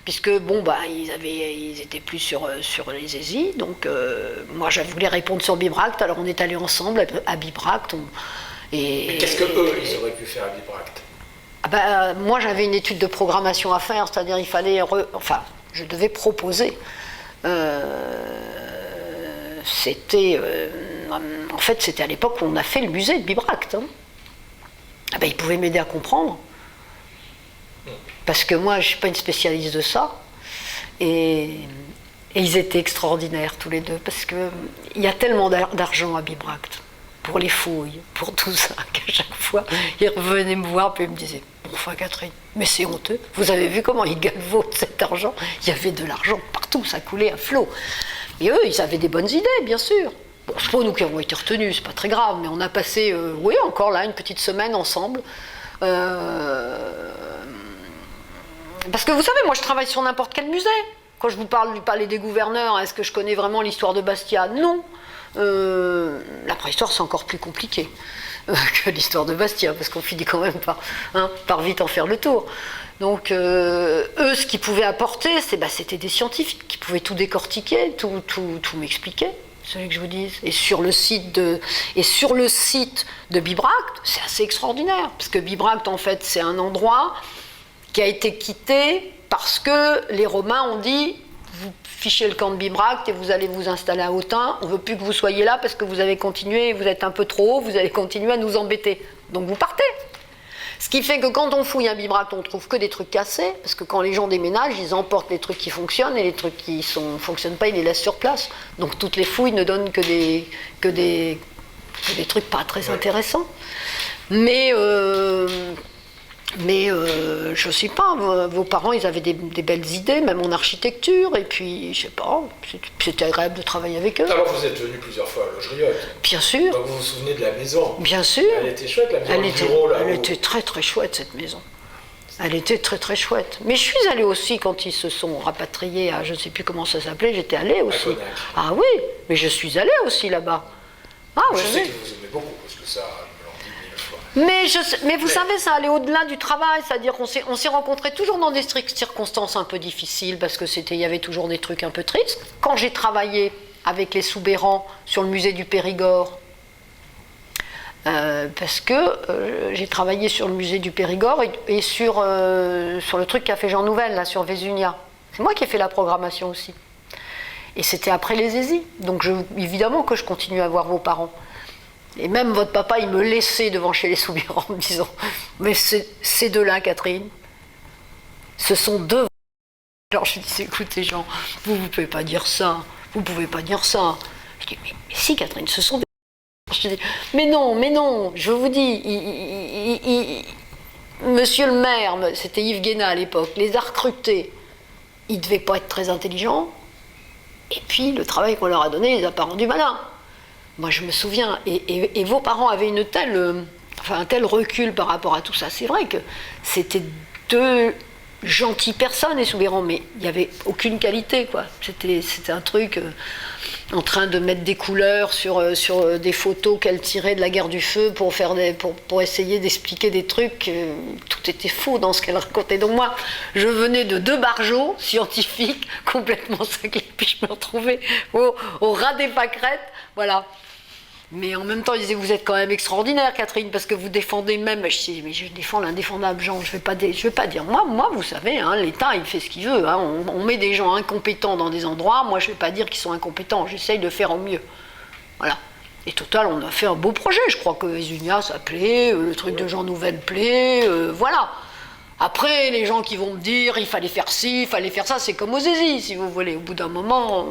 puisque bon, bah, ils étaient plus sur les Hésies. Donc moi, je voulais répondre sur Bibracte, alors on est allés ensemble à Bibracte. Mais qu'est-ce qu'eux, ils auraient pu faire à Bibracte? Moi, j'avais une étude de programmation à faire, c'est-à-dire il fallait... je devais proposer. C'était... en fait, c'était à l'époque où on a fait le musée de Bibracte. Hein. Ils pouvaient m'aider à comprendre. Parce que moi, je ne suis pas une spécialiste de ça. Et ils étaient extraordinaires, tous les deux. Parce qu'il y a tellement d'argent à Bibracte. Pour les fouilles, pour tout ça, qu'à chaque fois, ils revenaient me voir, puis ils me disaient, enfin Catherine, mais c'est honteux, vous avez vu comment ils galvautent cet argent? Il y avait de l'argent partout, ça coulait à flot. Et eux, ils avaient des bonnes idées, bien sûr. Bon, c'est pas nous qui avons été retenus, c'est pas très grave, mais on a passé, oui, encore là, une petite semaine ensemble. Parce que vous savez, moi je travaille sur n'importe quel musée. Quand je vous parle du palais des gouverneurs, est-ce que je connais vraiment l'histoire de Bastia? Non. La préhistoire, c'est encore plus compliqué que l'histoire de Bastia, parce qu'on finit quand même par vite en faire le tour. Donc, eux, ce qu'ils pouvaient apporter, c'était des scientifiques qui pouvaient tout décortiquer, tout m'expliquer, celui que je vous dis. Et sur le site de Bibracte, c'est assez extraordinaire, parce que Bibracte, en fait, c'est un endroit qui a été quitté parce que les Romains ont dit, vous fichez le camp de Bibracte et vous allez vous installer à Autun, on ne veut plus que vous soyez là parce que vous avez continué, vous êtes un peu trop haut, vous allez continuer à nous embêter. Donc vous partez. Ce qui fait que quand on fouille un Bibracte, on ne trouve que des trucs cassés, parce que quand les gens déménagent, ils emportent les trucs qui fonctionnent et les trucs qui ne fonctionnent pas, ils les laissent sur place. Donc toutes les fouilles ne donnent que des trucs pas très intéressants. Mais je sais pas, vos parents, ils avaient des belles idées, même en architecture, et puis, je sais pas, c'était agréable de travailler avec eux. Alors vous êtes venu plusieurs fois à Logeriotte. Bien sûr. Donc vous vous souvenez de la maison? Bien sûr. Elle était chouette, la maison, le bureau, là. Elle était très très chouette, cette maison. Elle était très très chouette. Mais je suis allée aussi quand ils se sont rapatriés à, je ne sais plus comment ça s'appelait, j'étais allée aussi. Ah oui, mais je suis allée aussi là-bas. Ah, je sais que vous aimez beaucoup, parce que ça... Mais vous savez, ça allait au-delà du travail, c'est-à-dire qu'on s'est rencontrés toujours dans des circonstances un peu difficiles, parce que il y avait toujours des trucs un peu tristes. Quand j'ai travaillé avec les Soubérans sur le musée du Périgord, parce que j'ai travaillé sur le musée du Périgord et sur le truc qu'a fait Jean Nouvel, là, sur Vésunia. C'est moi qui ai fait la programmation aussi. Et c'était après les Hésies, donc évidemment que je continue à voir vos parents. Et même votre papa, il me laissait devant chez les Soubirous en me disant « Mais ces deux-là, Catherine, ce sont deux... » Alors je dis « Écoutez Jean, vous ne pouvez pas dire ça, vous ne pouvez pas dire ça. » Je dis mais si Catherine, ce sont des... Je dis « Mais non, je vous dis, monsieur le maire, c'était Yves Guéna à l'époque, les a recrutés. Ils ne devaient pas être très intelligents. Et puis le travail qu'on leur a donné, ils les a pas rendus malins. » Moi, je me souviens, et vos parents avaient un tel recul par rapport à tout ça. C'est vrai que c'était deux gentilles personnes, les Soubirous, mais il n'y avait aucune qualité, quoi. C'était un truc en train de mettre des couleurs sur des photos qu'elle tirait de la guerre du feu pour essayer d'expliquer des trucs. Tout était faux dans ce qu'elle racontait. Donc moi, je venais de deux barjots scientifiques complètement cinglés, puis je me retrouvais au ras des pâquerettes, voilà. Mais en même temps, il disait, vous êtes quand même extraordinaire, Catherine, parce que vous défendez même... Je dis, mais je défends l'indéfendable, Jean, je vais pas dire. Moi, vous savez, hein, l'État, il fait ce qu'il veut. Hein, on met des gens incompétents dans des endroits. Moi, je vais pas dire qu'ils sont incompétents. J'essaye de faire au mieux. Voilà. Et total, on a fait un beau projet. Je crois que Esunia, ça plaît, le truc de Jean Nouvel plaît, voilà. Après, les gens qui vont me dire, il fallait faire ci, il fallait faire ça, c'est comme aux Zézis, si vous voulez. Au bout d'un moment...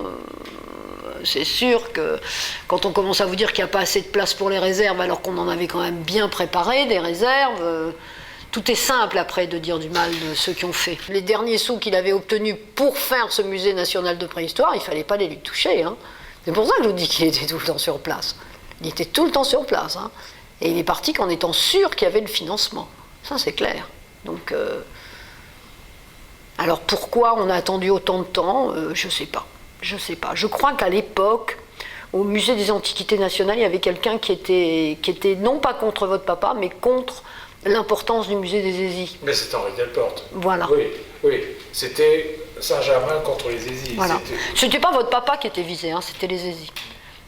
c'est sûr que quand on commence à vous dire qu'il n'y a pas assez de place pour les réserves, alors qu'on en avait quand même bien préparé des réserves, tout est simple après de dire du mal de ceux qui ont fait. Les derniers sous qu'il avait obtenus pour faire ce musée national de préhistoire, il ne fallait pas les lui toucher. Hein. C'est pour ça que je vous dis qu'il était tout le temps sur place. Il était tout le temps sur place. Hein. Et il est parti qu'en étant sûr qu'il y avait le financement. Ça, c'est clair. Donc, alors pourquoi on a attendu autant de temps, je ne sais pas. Je ne sais pas. Je crois qu'à l'époque, au musée des Antiquités nationales, il y avait quelqu'un qui était non pas contre votre papa, mais contre l'importance du musée des Zézis. Mais c'était Henri Delporte. Voilà. Oui. C'était Saint-Germain contre les Zézis. Voilà. C'était pas votre papa qui était visé, hein, c'était les Zézis.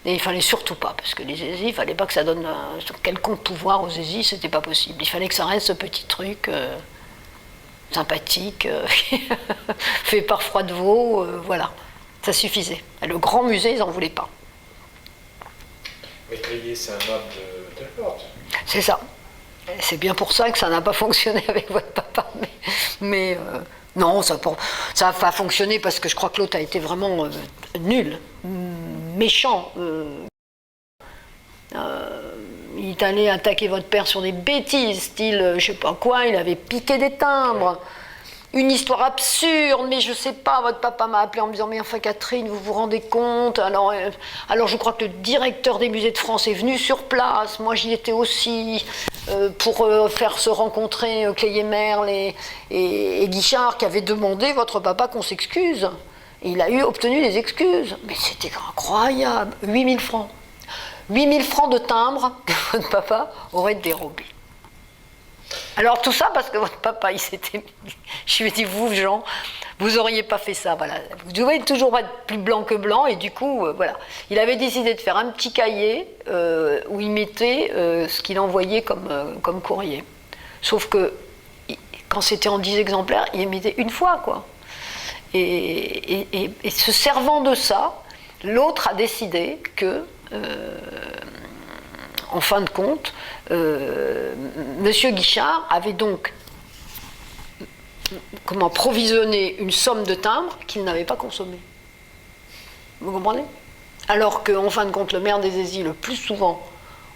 Et il fallait surtout pas, parce que les Zézis, il fallait pas que ça donne un quelconque pouvoir aux Zézis, c'était pas possible. Il fallait que ça reste ce petit truc sympathique, fait par Froidevaux, voilà. Ça suffisait. Le grand musée, ils n'en voulaient pas. Mais Clélier, c'est un homme de Delporte. C'est ça. C'est bien pour ça que ça n'a pas fonctionné avec votre papa. Mais non, ça n'a pas fonctionné parce que je crois que l'autre a été vraiment nul, méchant. Il est allé attaquer votre père sur des bêtises, style je sais pas quoi, il avait piqué des timbres. Une histoire absurde, mais je sais pas, votre papa m'a appelé en me disant « Mais enfin Catherine, vous vous rendez compte ?» alors je crois que le directeur des musées de France est venu sur place, moi j'y étais aussi, pour faire se rencontrer Clélier-Merle et Guichard qui avaient demandé votre papa qu'on s'excuse. Et il a obtenu les excuses. Mais c'était incroyable, 8000 francs. 8000 francs de timbre que votre papa aurait dérobé. Alors tout ça parce que votre papa, il s'était mis... Je lui ai dit, vous Jean, vous n'auriez pas fait ça, voilà. Vous devez toujours être plus blanc que blanc, et du coup, voilà. Il avait décidé de faire un petit cahier où il mettait ce qu'il envoyait comme courrier. Sauf que, quand c'était en 10 exemplaires, il émettait une fois, quoi. Et se servant de ça, l'autre a décidé que... en fin de compte, Monsieur Guichard avait donc provisionné une somme de timbres qu'il n'avait pas consommée. Vous comprenez? Alors qu'en fin de compte, le maire des Zézis, le plus souvent,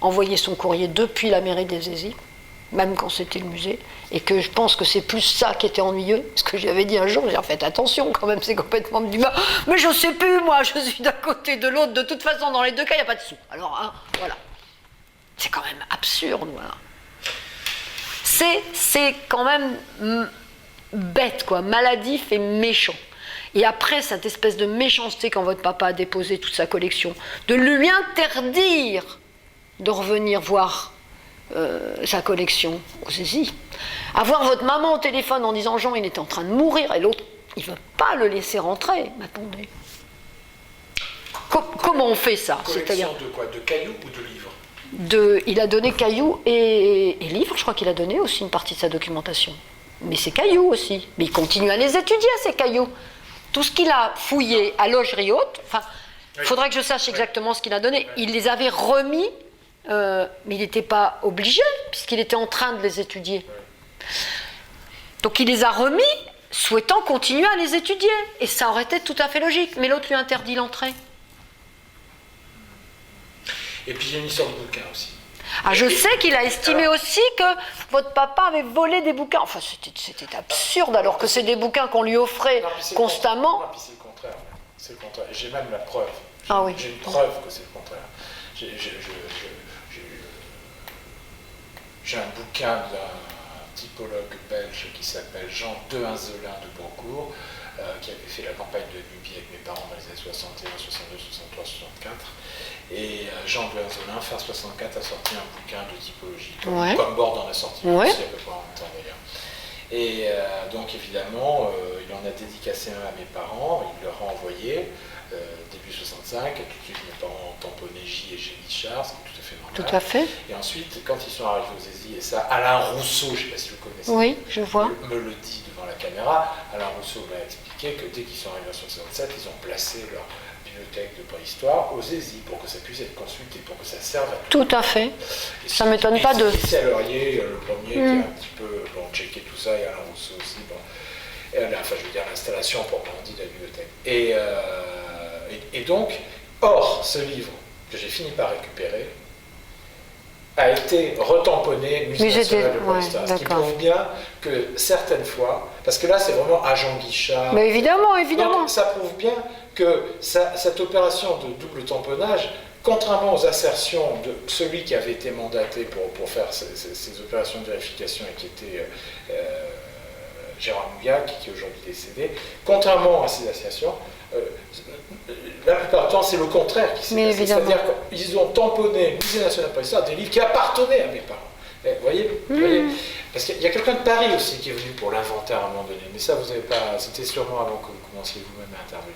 envoyait son courrier depuis la mairie des Zézis, même quand c'était le musée, et que je pense que c'est plus ça qui était ennuyeux, parce que j'avais dit un jour, j'ai dit, faites attention quand même, c'est complètement du mal, mais je sais plus, moi, je suis d'un côté, de l'autre, de toute façon, dans les deux cas, il n'y a pas de sous. Alors, hein, voilà. C'est quand même absurde, voilà. C'est quand même bête, quoi, maladif et méchant. Et après, cette espèce de méchanceté, quand votre papa a déposé toute sa collection, de lui interdire de revenir voir sa collection aux Zézis. Avoir votre maman au téléphone en disant Jean, il était en train de mourir, et l'autre, il ne veut pas le laisser rentrer. Mais attendez. Comment on fait ça? Collection de quoi? De cailloux ou de livres? Il a donné cailloux et livres, je crois qu'il a donné aussi une partie de sa documentation. Mais c'est cailloux aussi. Mais il continue à les étudier, ces cailloux. Tout ce qu'il a fouillé à Logerie Haute, enfin, il faudrait que je sache exactement ce qu'il a donné. Il les avait remis mais il n'était pas obligé, puisqu'il était en train de les étudier. Donc il les a remis, souhaitant continuer à les étudier. Et ça aurait été tout à fait logique. Mais l'autre lui interdit l'entrée. Et puis il y a une histoire de bouquin aussi. Ah, je sais qu'il a estimé aussi que votre papa avait volé des bouquins. Enfin, c'était absurde, alors que c'est des bouquins qu'on lui offrait constamment. Non, puis c'est le contraire. C'est le contraire. J'ai même la preuve. Ah oui. J'ai une preuve que c'est le contraire. J'ai un bouquin d'un typologue belge qui s'appelle Jean Dehinzelin de Bourgourt, qui avait fait la campagne de Nubie avec mes parents dans les années 61, 62, 63, 64. Et Jean Dehinzelin, fin 64, a sorti un bouquin de typologie, comme Borde en a sorti aussi à peu près en même temps d'ailleurs. Et donc évidemment, il en a dédicacé un à mes parents, il leur a envoyé, début 65, et tout de suite mes parents ont tamponné J et G. Guichard, c'est tout à fait normal. Tout à fait. Et ensuite, quand ils sont arrivés aux Zézis, et ça, Alain Rousseau, je ne sais pas si vous connaissez, oui, je vois. me le dit devant la caméra, Alain Rousseau m'a expliqué que dès qu'ils sont arrivés en 67, ils ont placé leur bibliothèque de préhistoire aux Zézis pour que ça puisse être consulté, pour que ça serve à tout à fait. Et ça ne m'étonne pas de... C'est Laurier, le premier, qui a un petit peu checké tout ça, et Alain Rousseau aussi. Bon. Et, enfin, je veux dire, l'installation pour qu'on dit de la bibliothèque. Et donc, or, ce livre que j'ai fini par récupérer a été retamponné Musée national de préhistoire. Ce qui prouve bien que certaines fois, parce que là c'est vraiment agent Guichard. Mais évidemment, évidemment. Donc, ça prouve bien que cette opération de double tamponnage, contrairement aux assertions de celui qui avait été mandaté pour faire ces opérations de vérification et qui était Gérard Mouillac, qui est aujourd'hui décédé, contrairement à ces assertions, la plupart du temps, c'est le contraire qui s'est passé. C'est-à-dire qu'ils ont tamponné Musée national de préhistoire des livres qui appartenaient à mes parents. Vous voyez, parce qu'il y a quelqu'un de Paris aussi qui est venu pour l'inventaire à un moment donné. Mais ça, vous n'avez pas. C'était sûrement avant que vous commenciez vous-même à intervenir.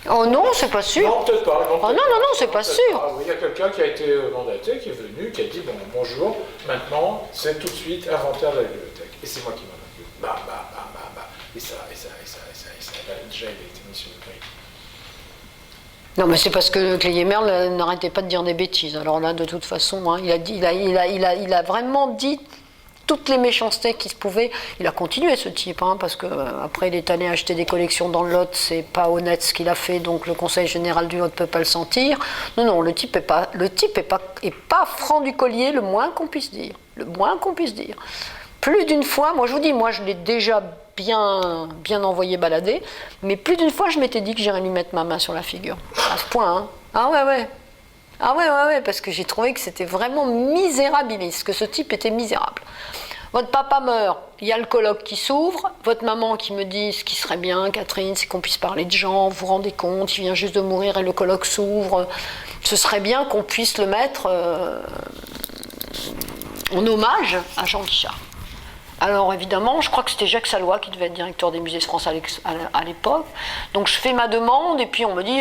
Oh non, c'est pas sûr. Non, peut-être pas. Non, c'est pas sûr. Il y a quelqu'un qui a été mandaté, qui est venu, qui a dit bonjour, maintenant, c'est tout de suite inventaire de la bibliothèque. Et c'est moi qui m'en occupe. Et ça. Là, déjà, il a été mis sur le grille. Non, mais c'est parce que Cléier-Merle n'arrêtait pas de dire des bêtises. Alors là, de toute façon, hein, il a vraiment dit toutes les méchancetés qui se pouvaient. Il a continué, ce type, hein, parce qu'après, il est allé acheter des collections dans le Lot. C'est pas honnête ce qu'il a fait, donc le Conseil général du Lot ne peut pas le sentir. Non, le type est pas franc du collier, le moins qu'on puisse dire. Le moins qu'on puisse dire. Plus d'une fois, moi je vous dis, je l'ai déjà bien envoyé balader, mais plus d'une fois je m'étais dit que j'irais lui mettre ma main sur la figure. À ce point, hein. Ah ouais, parce que j'ai trouvé que c'était vraiment misérabiliste, que ce type était misérable. Votre papa meurt, il y a le colloque qui s'ouvre, votre maman qui me dit ce qui serait bien, Catherine, c'est qu'on puisse parler de Jean, vous vous rendez compte, il vient juste de mourir et le colloque s'ouvre, ce serait bien qu'on puisse le mettre en hommage à Jean Guichard. Alors évidemment, je crois que c'était Jacques Salois qui devait être directeur des musées de France à l'époque. Donc je fais ma demande et puis on me dit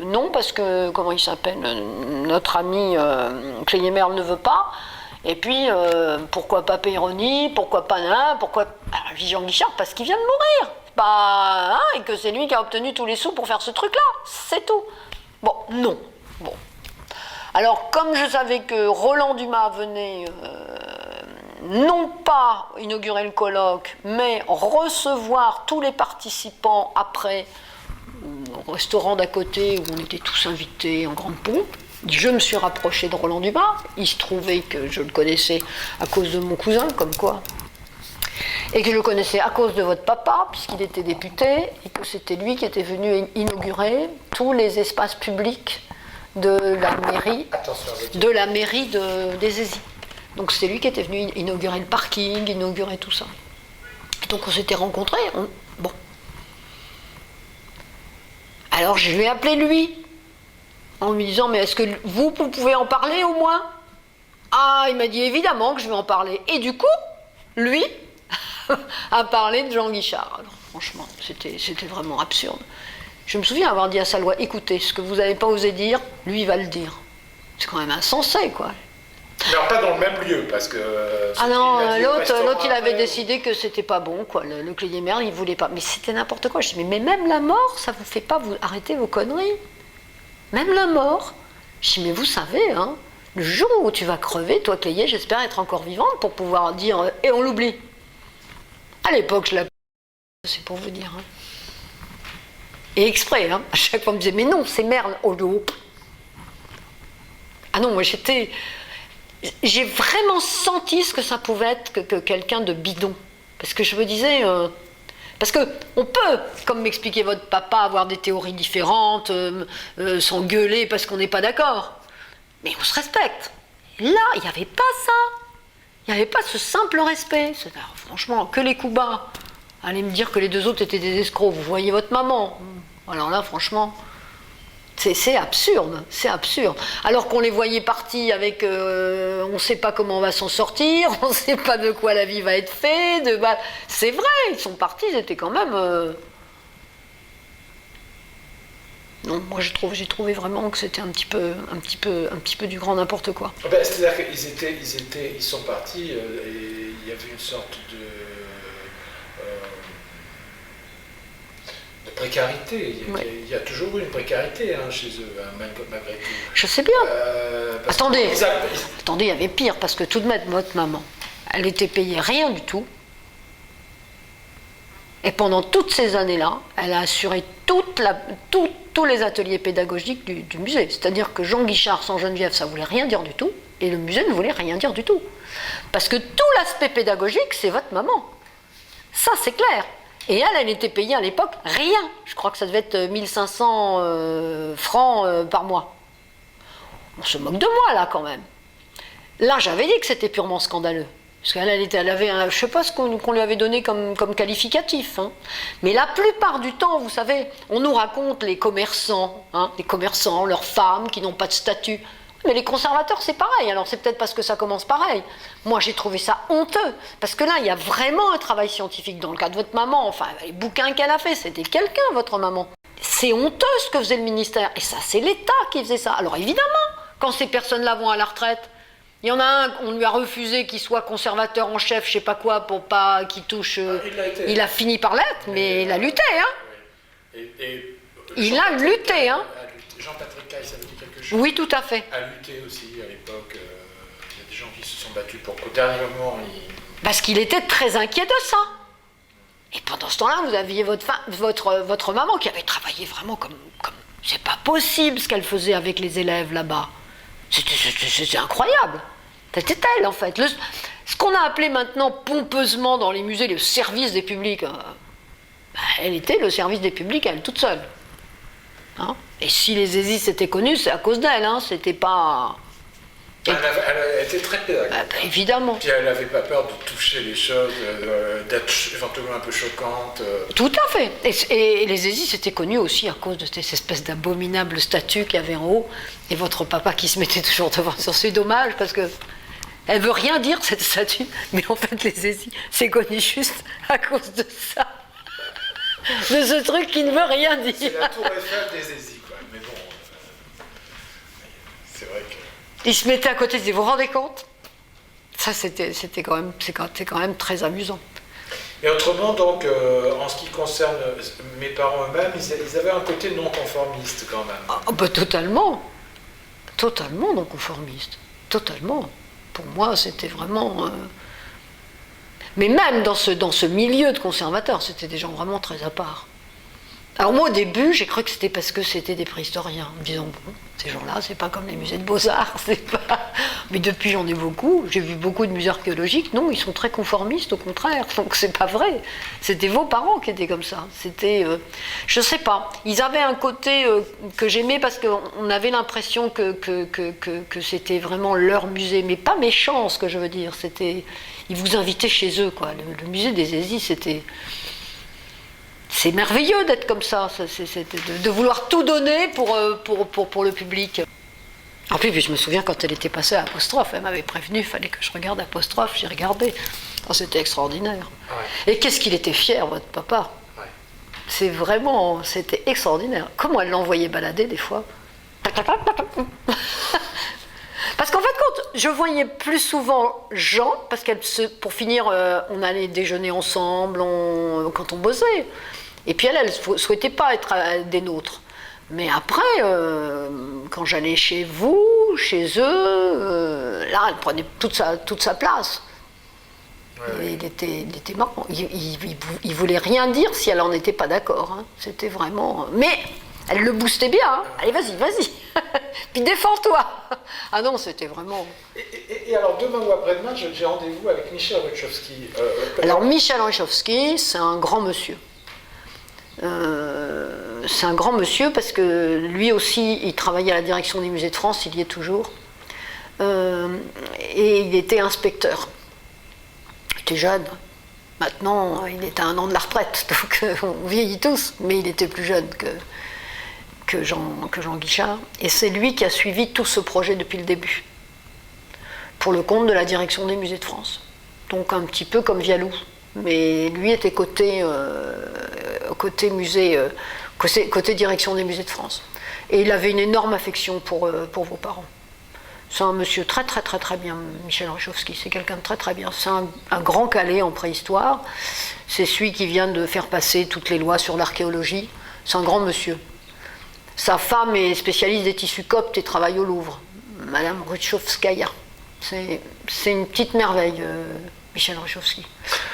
non parce que, comment il s'appelle, notre ami Cléier-Merle ne veut pas. Et puis pourquoi pas Peyronnie, pourquoi pas Nana, pourquoi Jean Guichard, parce qu'il vient de mourir. Et que c'est lui qui a obtenu tous les sous pour faire ce truc-là, c'est tout. Bon, non. Bon. Alors comme je savais que Roland Dumas venait... non pas inaugurer le colloque, mais recevoir tous les participants après au restaurant d'à côté où on était tous invités en grande pompe. Je me suis rapprochée de Roland Dumas, il se trouvait que je le connaissais à cause de mon cousin, comme quoi, et que je le connaissais à cause de votre papa, puisqu'il était député, et que c'était lui qui était venu inaugurer tous les espaces publics de la mairie des Zézis. Donc c'est lui qui était venu inaugurer le parking, inaugurer tout ça. Et donc on s'était rencontrés. Bon. Alors je lui ai appelé lui, en lui disant, mais est-ce que vous pouvez en parler au moins? Ah, il m'a dit évidemment que je vais en parler. Et du coup, lui a parlé de Jean Guichard. Alors franchement, c'était vraiment absurde. Je me souviens avoir dit à Salois, écoutez, ce que vous n'avez pas osé dire, lui il va le dire. C'est quand même insensé, quoi. Alors pas dans le même lieu, parce que... l'autre il avait décidé que c'était pas bon, quoi. Le Cléier-Merle, il voulait pas. Mais c'était n'importe quoi. Je dis, mais même la mort, ça vous fait pas vous arrêter vos conneries. Même la mort. Je dis, mais vous savez, hein, le jour où tu vas crever, toi Cléier, j'espère être encore vivante pour pouvoir dire, et on l'oublie. À l'époque, je l'appelais, c'est pour vous dire. Hein. Et exprès, hein, à chaque fois on me disait, mais non, c'est merde, au dos. Ah non, moi j'ai vraiment senti ce que ça pouvait être que quelqu'un de bidon. Parce que je me disais, parce qu'on peut, comme m'expliquait votre papa, avoir des théories différentes, s'engueuler parce qu'on n'est pas d'accord. Mais on se respecte. Et là, il n'y avait pas ça. Il n'y avait pas ce simple respect. Alors, franchement, que les coups bas. Allez me dire que les deux autres étaient des escrocs. Vous voyez votre maman. Alors là, franchement, c'est absurde. C'est absurde. Alors qu'on les voyait partis avec... on ne sait pas comment on va s'en sortir, on ne sait pas de quoi la vie va être faite. C'est vrai, ils sont partis, ils étaient quand même... Non, moi j'ai trouvé vraiment que c'était un petit peu du grand n'importe quoi. Ben, c'est-à-dire qu'ils sont partis et il y avait une sorte de précarité. Il y a toujours eu une précarité chez eux, malgré tout. Je sais bien. Attendez, il y avait pire, parce que tout de même, votre maman, elle était payée rien du tout. Et pendant toutes ces années-là, elle a assuré tous les ateliers pédagogiques du musée. C'est-à-dire que Jean Guichard sans Geneviève, ça ne voulait rien dire du tout, et le musée ne voulait rien dire du tout. Parce que tout l'aspect pédagogique, c'est votre maman. Ça, c'est clair. Et elle était payée à l'époque rien. Je crois que ça devait être 1500 francs par mois. On se moque de moi, là, quand même. Là, j'avais dit que c'était purement scandaleux. Parce qu'elle avait je ne sais pas ce qu'on lui avait donné comme qualificatif. Hein. Mais la plupart du temps, vous savez, on nous raconte les commerçants, leurs femmes qui n'ont pas de statut. Mais les conservateurs, c'est pareil. Alors c'est peut-être parce que ça commence pareil. Moi, j'ai trouvé ça honteux. Parce que là, il y a vraiment un travail scientifique. Dans le cas de votre maman, enfin, les bouquins qu'elle a fait, c'était quelqu'un, votre maman. C'est honteux ce que faisait le ministère. Et ça, c'est l'État qui faisait ça. Alors évidemment, quand ces personnes-là vont à la retraite, il y en a un, on lui a refusé qu'il soit conservateur en chef, je sais pas quoi, pour pas qu'il touche... il a fini par l'être, mais il a lutté, hein. Il a lutté, hein. Jean-Patrick Caille, ça veut dire quelque chose? Oui, tout à fait. A lutté aussi à l'époque. Il y a des gens qui se sont battus pour qu'au dernier moment, Parce qu'il était très inquiet de ça. Et pendant ce temps-là, vous aviez votre maman qui avait travaillé vraiment comme... C'est pas possible ce qu'elle faisait avec les élèves là-bas. C'était incroyable. C'était elle, en fait. Ce qu'on a appelé maintenant pompeusement dans les musées le service des publics, elle était le service des publics, elle toute seule. Hein? Et si les Zézis étaient connus, c'est à cause d'elle. Hein? C'était pas... Elle était très pédagogue. Évidemment. Puis elle n'avait pas peur de toucher les choses, d'être éventuellement un peu choquante. Tout à fait. Et les Zézis étaient connus aussi à cause de cette espèce d'abominable statue qu'il y avait en haut. Et votre papa qui se mettait toujours devant sur c'est dommage parce que elle veut rien dire cette statue. Mais en fait, les Zézis, c'est connu juste à cause de ça. De ce truc qui ne veut rien dire. C'est la tour Eiffel des Zézis, quoi. Mais bon, c'est vrai que... Il se mettait à côté, il disait, vous vous rendez compte? Ça, c'est quand même très amusant. Et autrement, donc, en ce qui concerne mes parents eux-mêmes, ils avaient un côté non-conformiste quand même. Ah, bah, totalement. Totalement non-conformiste. Totalement. Pour moi, c'était vraiment... Mais même dans ce milieu de conservateurs, c'était des gens vraiment très à part. Alors moi, au début, j'ai cru que c'était parce que c'était des préhistoriens. En me disant, bon, ces gens-là, c'est pas comme les musées de Beaux-Arts, c'est pas... Mais depuis, j'en ai beaucoup. J'ai vu beaucoup de musées archéologiques. Non, ils sont très conformistes, au contraire. Donc, c'est pas vrai. C'était vos parents qui étaient comme ça. C'était... je sais pas. Ils avaient un côté que j'aimais parce qu'on avait l'impression que c'était vraiment leur musée. Mais pas méchant, ce que je veux dire. C'était... Ils vous invitaient chez eux, quoi. Le musée des Zézis, c'était... C'est merveilleux d'être comme ça, de vouloir tout donner pour le public. En plus, je me souviens quand elle était passée à Apostrophe, elle m'avait prévenu, il fallait que je regarde Apostrophe, j'ai regardé. Oh, c'était extraordinaire. Ouais. Et qu'est-ce qu'il était fier, votre papa. Ouais. C'était extraordinaire. Comment elle l'envoyait balader des fois. Parce qu'en fait, je voyais plus souvent Jean, parce pour finir, on allait déjeuner ensemble quand on bossait. Et puis elle ne souhaitait pas être des nôtres. Mais après, quand j'allais chez vous, chez eux, là, elle prenait toute sa place. Ouais. Il était marrant. Il voulait rien dire si elle n'en était pas d'accord. Hein. C'était vraiment... Mais elle le boostait bien. Hein. Allez, vas-y. Puis défends-toi. Ah non, c'était vraiment... Et alors, demain ou après-demain, j'ai rendez-vous avec Michel Ruchowski. Alors, Michel Ruchowski, c'est un grand monsieur. C'est un grand monsieur parce que lui aussi, il travaillait à la direction des musées de France, il y est toujours. Et il était inspecteur. Il était jeune. Maintenant, il est à 1 an de la retraite, donc on vieillit tous, mais il était plus jeune que Jean Guichard. Et c'est lui qui a suivi tout ce projet depuis le début, pour le compte de la direction des musées de France. Donc un petit peu comme Vialou. Mais lui était côté musée, côté direction des musées de France. Et il avait une énorme affection pour vos parents. C'est un monsieur très bien, Michel Ruchowski. C'est quelqu'un de très bien. C'est un grand calé en préhistoire. C'est celui qui vient de faire passer toutes les lois sur l'archéologie. C'est un grand monsieur. Sa femme est spécialiste des tissus coptes et travaille au Louvre. Madame Ruchowskaïa. C'est une petite merveille, Michel Ruchowski.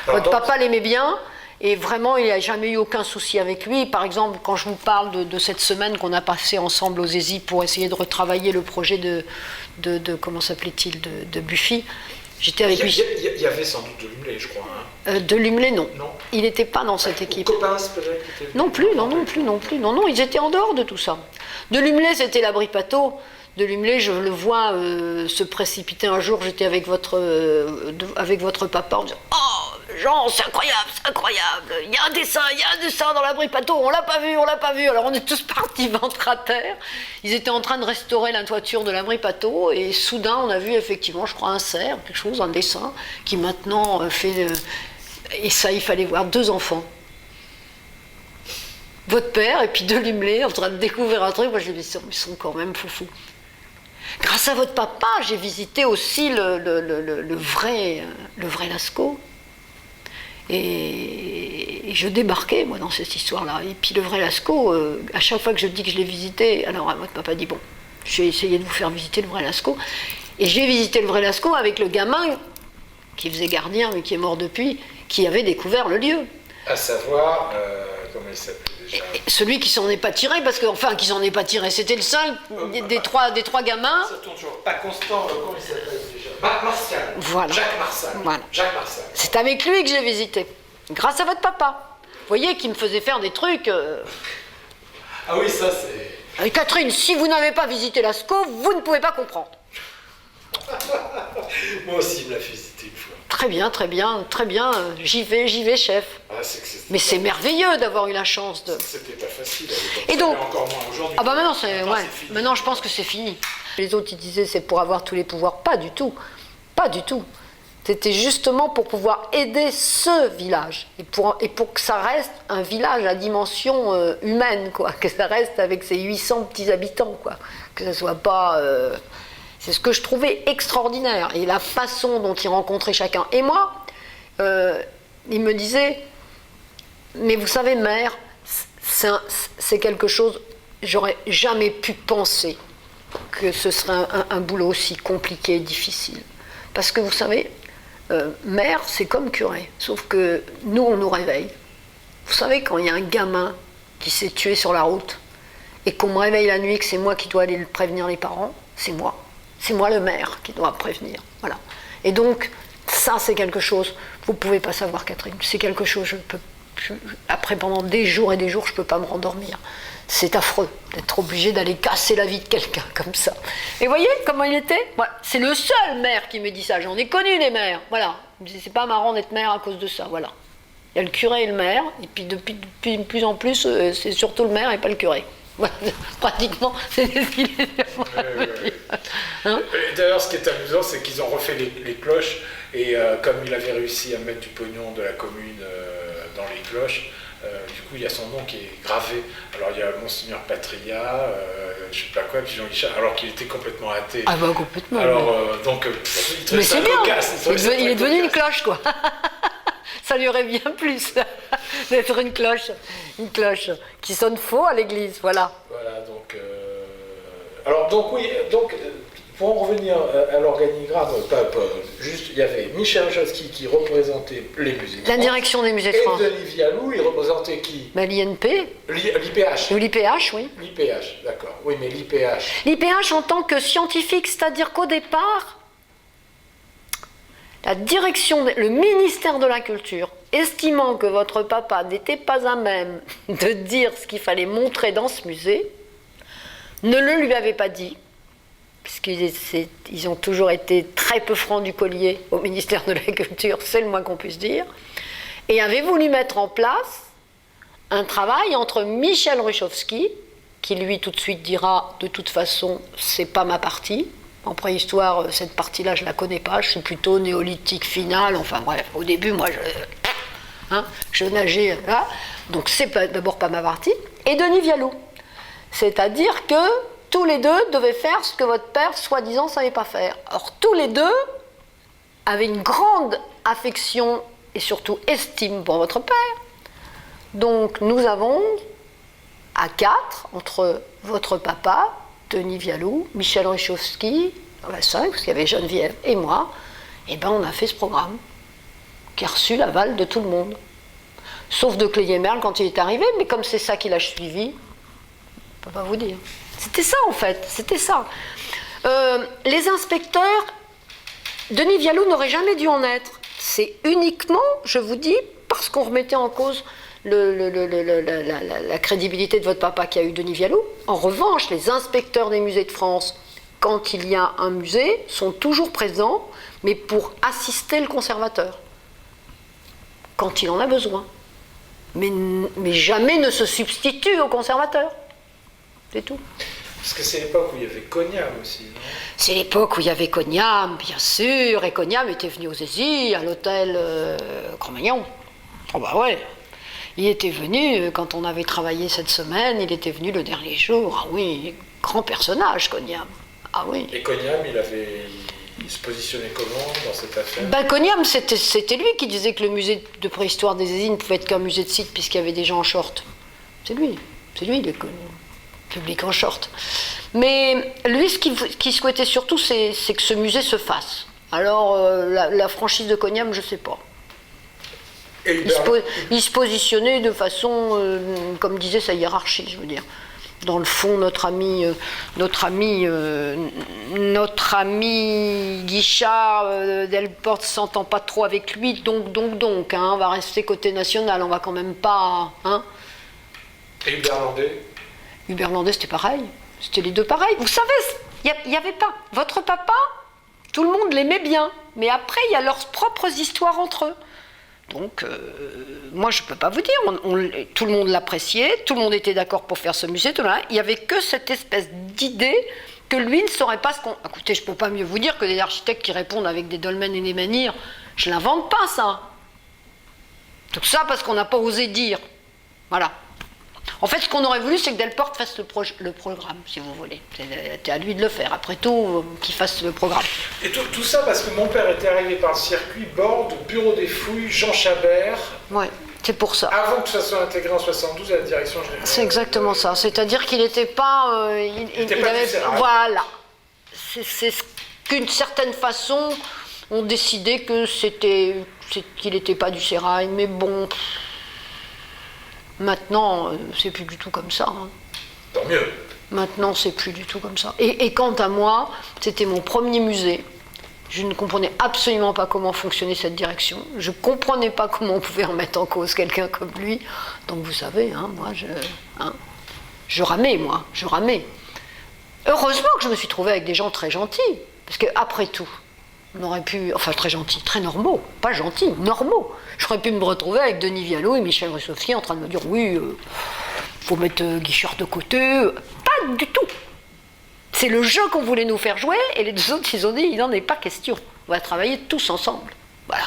Votre papa l'aimait bien. Et vraiment, il n'y a jamais eu aucun souci avec lui. Par exemple, quand je vous parle de cette semaine qu'on a passée ensemble aux ESI pour essayer de retravailler le projet de comment s'appelait-il, de Buffy, j'étais avec lui. Il y avait sans doute de Lumelay, je crois. Hein. De Lumelay, non. Il n'était pas dans cette équipe. Copains, peut-être. Non plus. Non, ils étaient en dehors de tout ça. De Lumelay, c'était l'abri Pateau. De Lumelay, je le vois se précipiter un jour. J'étais avec votre papa en disant « Oh, Jean, c'est incroyable, il y a un dessin dans l'abri Pateau, on l'a pas vu. Alors on est tous partis ventre à terre. Ils étaient en train de restaurer la toiture de l'abri Pateau et soudain on a vu effectivement, je crois, un cerf, quelque chose, un dessin qui maintenant fait... Et ça, il fallait voir 2 enfants. Votre père et puis de Lumelay en train de découvrir un truc. Moi je me dis, ils sont quand même foufous. Grâce à votre papa, j'ai visité aussi le vrai Lascaux. Et je débarquais, moi, dans cette histoire-là. Et puis le vrai Lascaux, à chaque fois que je dis que je l'ai visité, alors votre papa dit, bon, je vais essayer de vous faire visiter le vrai Lascaux. Et j'ai visité le vrai Lascaux avec le gamin qui faisait gardien, mais qui est mort depuis, qui avait découvert le lieu. À savoir, comment il s'appelait déjà ? Celui qui s'en est pas tiré, parce que, enfin, qui s'en est pas tiré, c'était le seul des trois gamins. Ça tourne toujours. Pas Constant, comment il s'appelle déjà ? Martial. Voilà. Jacques Martial. Voilà. Jacques Martial. C'est avec lui que j'ai visité, grâce à votre papa. Vous voyez, qui me faisait faire des trucs. Ah oui, ça c'est. Catherine, si vous n'avez pas visité Lascaux, vous ne pouvez pas comprendre. Moi aussi, il me l'a fait visiter une fois. Très bien, j'y vais, chef. Ah, mais c'est merveilleux d'avoir eu la chance de... C'était pas facile. Et donc... Encore moins aujourd'hui. Ah bah maintenant je pense que c'est fini. Les autres ils disaient c'est pour avoir tous les pouvoirs. Pas du tout. C'était justement pour pouvoir aider ce village. Et pour que ça reste un village à dimension humaine, quoi. Que ça reste avec ses 800 petits habitants, quoi. Que ça soit pas... C'est ce que je trouvais extraordinaire. Et la façon dont ils rencontraient chacun. Et moi, il me disait, mais vous savez, mère, c'est quelque chose, j'aurais jamais pu penser que ce serait un boulot aussi compliqué et difficile. Parce que vous savez, mère, c'est comme curé. Sauf que nous, on nous réveille. Vous savez, quand il y a un gamin qui s'est tué sur la route, et qu'on me réveille la nuit, que c'est moi qui dois aller prévenir les parents, c'est moi. C'est moi le maire qui doit prévenir. Voilà. Et donc, ça, c'est quelque chose, vous ne pouvez pas savoir, Catherine, c'est quelque chose, après, pendant des jours et des jours, je ne peux pas me rendormir. C'est affreux d'être obligé d'aller casser la vie de quelqu'un comme ça. Et voyez comment il était ? Voilà. C'est le seul maire qui me dit ça. J'en ai connu des maires. Voilà. C'est pas marrant d'être maire à cause de ça. Voilà. Il y a le curé et le maire, et puis depuis de plus en plus, c'est surtout le maire et pas le curé. Voilà, pratiquement, c'est ce qu'il est. Hein ? D'ailleurs, ce qui est amusant, c'est qu'ils ont refait les cloches, et comme il avait réussi à mettre du pognon de la commune dans les cloches, du coup, il y a son nom qui est gravé. Alors, il y a Monseigneur Patria, je ne sais pas quoi, puis Jean Guichard, alors qu'il était complètement athée. Ah bah complètement. Alors, donc, mais c'est bien, il est devenu une cloche, quoi. Ça lui aurait bien plus d'être une cloche qui sonne faux à l'église, voilà. Voilà, donc... Alors, donc, oui, donc, pour en revenir à l'organigramme, juste, il y avait Michel Richovsky qui représentait les musées de La France, direction des musées de France. Et Denis Vialou, il représentait qui? L'INP. L'IPH. Ou l'IPH, oui. L'IPH, d'accord. Oui, mais l'IPH... L'IPH en tant que scientifique, c'est-à-dire qu'au départ, la direction, le ministère de la Culture, estimant que votre papa n'était pas à même de dire ce qu'il fallait montrer dans ce musée, ne le lui avait pas dit, puisqu'ils ont toujours été très peu francs du collier au ministère de la Culture, c'est le moins qu'on puisse dire, et avait voulu mettre en place un travail entre Michel Richovsky, qui lui tout de suite dira, de toute façon, c'est pas ma partie. En préhistoire, cette partie-là, je la connais pas, je suis plutôt néolithique final, enfin bref, au début, moi, je nageais là, donc c'est d'abord pas ma partie, et Denis Vialou. C'est-à-dire que tous les deux devaient faire ce que votre père, soi-disant, savait pas faire. Or, tous les deux avaient une grande affection et surtout estime pour votre père. Donc, nous avons, à 4, entre votre papa, Denis Vialou, Michel Richovsky, 5, parce qu'il y avait Geneviève et moi, et ben on a fait ce programme, qui a reçu l'aval de tout le monde. Sauf de Clélier-Merle quand il est arrivé, mais comme c'est ça qui l'a suivi, je ne peux pas vous dire. C'était ça en fait, c'était ça. Les inspecteurs, Denis Vialou n'aurait jamais dû en être. C'est uniquement, je vous dis, parce qu'on remettait en cause la crédibilité de votre papa qui a eu Denis Vialou. En revanche, les inspecteurs des musées de France, quand il y a un musée, sont toujours présents, mais pour assister le conservateur, quand il en a besoin. Mais jamais ne se substitue au conservateur. C'est tout. Parce que c'est l'époque où il y avait Cognam aussi, non? C'est l'époque où il y avait Cognam, bien sûr, et Cognam était venu aux Zézis, à l'hôtel Cro-Magnon. Oh bah ouais. Il était venu, quand on avait travaillé cette semaine, il était venu le dernier jour. Ah oui, grand personnage, Cognam. Ah oui. Et Cognam, il se positionnait comment dans cette affaire? Ben, Cognam, c'était lui qui disait que le musée de préhistoire des Zézis ne pouvait être qu'un musée de site puisqu'il y avait des gens en short. C'est lui, le public en short. Mais lui, ce qu'il souhaitait surtout, c'est que ce musée se fasse. Alors, la franchise de Cognam, je ne sais pas. Il se positionnait de façon, comme disait sa hiérarchie, je veux dire. Dans le fond, notre ami Guichard Delporte ne s'entend pas trop avec lui, donc, hein, on va rester côté national, on va quand même pas... Hein. Et Hubert Landais? Hubert Landais, c'était pareil, c'était les deux pareils. Vous savez, il n'y avait pas... Votre papa, tout le monde l'aimait bien, mais après, il y a leurs propres histoires entre eux. Donc, moi, je ne peux pas vous dire, tout le monde l'appréciait, tout le monde était d'accord pour faire ce musée, il n'y avait que cette espèce d'idée que lui ne saurait pas ce qu'on... Écoutez, je ne peux pas mieux vous dire que des architectes qui répondent avec des dolmens et des menhirs, je ne l'invente pas, ça. Tout ça parce qu'on n'a pas osé dire. Voilà. En fait, ce qu'on aurait voulu, c'est que Delporte fasse le programme, si vous voulez. C'était à lui de le faire. Après tout, qu'il fasse le programme. Et tout ça parce que mon père était arrivé par le circuit Borde, Bureau des Fouilles, Jean Chabert. Oui, c'est pour ça. Avant que ça soit intégré en 72 à la direction générale. C'est exactement ça. C'est-à-dire qu'il n'était pas... il avait, voilà. C'est ce qu'une certaine façon, on décidait qu'il n'était pas du sérail, mais bon... Maintenant, c'est plus du tout comme ça. Hein. Tant mieux. Maintenant, c'est plus du tout comme ça. Et quant à moi, c'était mon premier musée. Je ne comprenais absolument pas comment fonctionnait cette direction. Je ne comprenais pas comment on pouvait remettre en cause quelqu'un comme lui. Donc vous savez, hein, moi, je ramais, moi. Je ramais. Heureusement que je me suis trouvée avec des gens très gentils. Parce qu'après tout, on aurait pu... Enfin, très gentils, très normaux. Pas gentils, normaux. J'aurais pu me retrouver avec Denis Vialou et Michel Richovsky en train de me dire « Oui, faut mettre Guichard de côté. » Pas du tout. C'est le jeu qu'on voulait nous faire jouer et les deux autres, ils ont dit « Il n'en est pas question. On va travailler tous ensemble. » Voilà.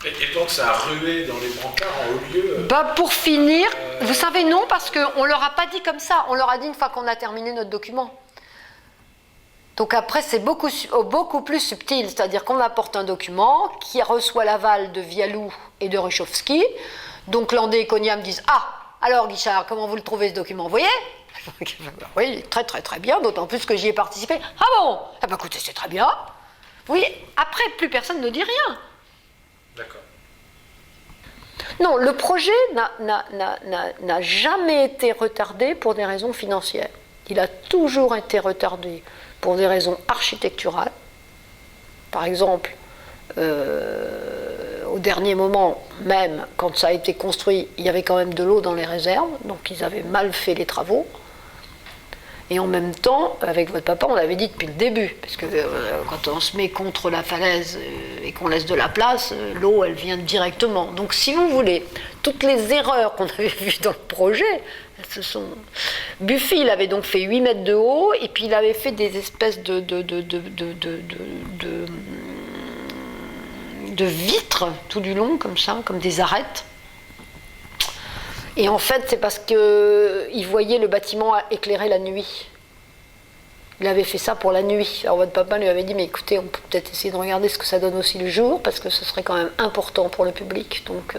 Et donc ça a rué dans les brancards en haut lieu Pour finir, vous savez non, parce qu'on ne leur a pas dit comme ça. On leur a dit une fois qu'on a terminé notre document. Donc après, c'est beaucoup plus subtil, c'est-à-dire qu'on apporte un document qui reçoit l'aval de Vialou et de Ruchowski. Donc Landais et Cognat me disent « Ah, alors Guichard, comment vous le trouvez ce document, vous voyez ?» Oui, très très très bien, d'autant plus que j'y ai participé. « Ah bon ? Eh bien écoutez, c'est très bien. » Oui, après, plus personne ne dit rien. D'accord. Non, le projet n'a jamais été retardé pour des raisons financières. Il a toujours été retardé pour des raisons architecturales. Par exemple, au dernier moment, même quand ça a été construit, il y avait quand même de l'eau dans les réserves, donc ils avaient mal fait les travaux. Et en même temps, avec votre papa, on l'avait dit depuis le début, parce que quand on se met contre la falaise et qu'on laisse de la place, l'eau, elle vient directement. Donc si vous voulez, toutes les erreurs qu'on avait vues dans le projet, ce sont... Buffy, il avait donc fait 8 mètres de haut, et puis il avait fait des espèces de vitres tout du long, comme ça, comme des arêtes. Et en fait, c'est parce qu'il voyait le bâtiment éclairé la nuit. Il avait fait ça pour la nuit. Alors votre papa lui avait dit, mais écoutez, on peut peut-être essayer de regarder ce que ça donne aussi le jour, parce que ce serait quand même important pour le public. Donc,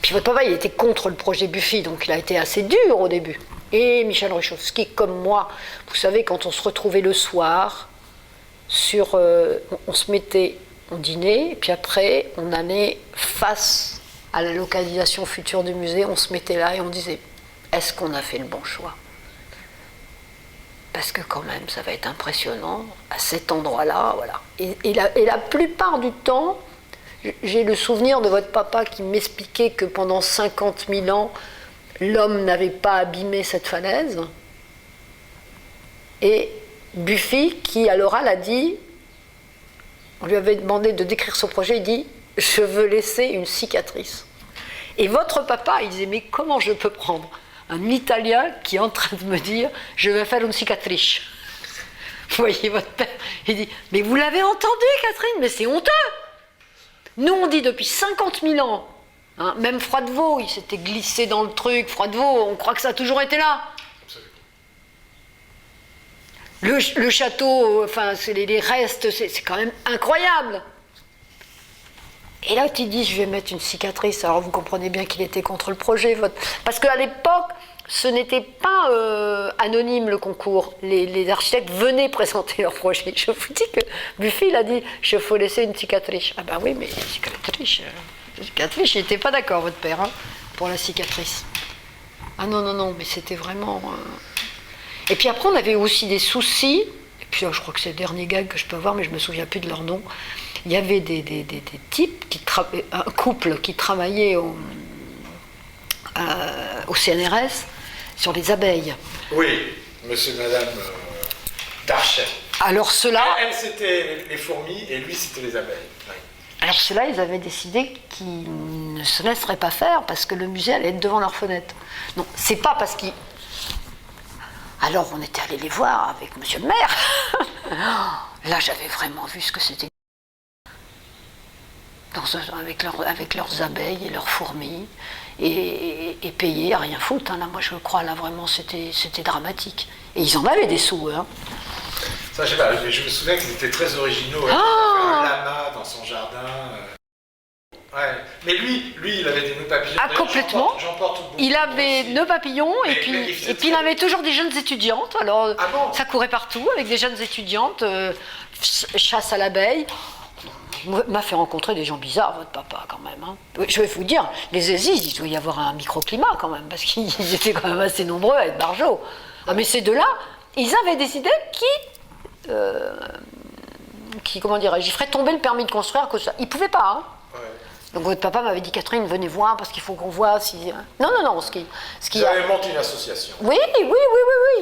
Puis votre papa, il était contre le projet Buffy, donc il a été assez dur au début. Et Michel Ruchowski, comme moi, vous savez, quand on se retrouvait le soir, on se mettait, on dînait, et puis après, on allait face à la localisation future du musée, on se mettait là et on disait « Est-ce qu'on a fait le bon choix ?» Parce que quand même, ça va être impressionnant, à cet endroit-là, voilà. Et la plupart du temps, j'ai le souvenir de votre papa qui m'expliquait que pendant 50 000 ans, l'homme n'avait pas abîmé cette falaise. Et Buffy, qui à l'oral a dit, on lui avait demandé de décrire son projet, il dit « Je veux laisser une cicatrice ». Et votre papa, il disait « Mais comment je peux prendre un Italien qui est en train de me dire « Je vais faire une cicatrice ». Vous voyez votre père, il dit « Mais vous l'avez entendu, Catherine, mais c'est honteux !» Nous, on dit depuis 50 000 ans, hein, même Froidevaux, il s'était glissé dans le truc, Froidevaux, on croit que ça a toujours été là. Le château, enfin, c'est les restes, c'est quand même incroyable. Et là, tu dis, je vais mettre une cicatrice. Alors, vous comprenez bien qu'il était contre le projet. Parce qu'à l'époque, ce n'était pas anonyme, le concours. Les architectes venaient présenter leur projet. Je vous dis que Buffy, il a dit, il faut laisser une cicatrice. Ah ben oui, mais cicatrice, il n'était pas d'accord, votre père, hein, pour la cicatrice. Ah non, mais c'était vraiment... Et puis après, on avait aussi des soucis. Et puis là, je crois que c'est le dernier gag que je peux avoir, mais je ne me souviens plus de leur nom. Il y avait des types, un couple qui travaillait au CNRS sur les abeilles. Oui, monsieur et madame Darcher. Alors ceux-là... Elle, c'était les fourmis et lui, c'était les abeilles. Oui. Alors ceux-là, ils avaient décidé qu'ils ne se laisseraient pas faire parce que le musée allait être devant leur fenêtre. Non, c'est pas parce qu'ils... Alors on était allé les voir avec monsieur le maire. Là, j'avais vraiment vu ce que c'était. Avec leurs abeilles et leurs fourmis, et payés à rien foutre. Hein. Là, moi, je crois, là, vraiment, c'était dramatique. Et ils en avaient des sous, hein. Ça, je sais pas, mais je me souviens qu'ils étaient très originaux. Un lama dans son jardin. Ouais. Mais lui, il avait des nœuds papillons. Ah, complètement. J'en porte beaucoup. Il avait nœuds papillons, et puis il avait toujours des jeunes étudiantes. Alors, ça courait partout, avec des jeunes étudiantes, chasse à l'abeille. M'a fait rencontrer des gens bizarres, votre papa, quand même. Hein. Je vais vous dire, les Aziz, il doit y avoir un microclimat, quand même, parce qu'ils étaient quand même assez nombreux à être barjots. Ah, mais ces deux-là, ils avaient décidé comment dirais-je, ils feraient tomber le permis de construire à cause de ça. Ils ne pouvaient pas, hein. Ouais. Donc votre papa m'avait dit, Catherine, venez voir, parce qu'il faut qu'on voit si... Non, Vous avez monté une association. Oui,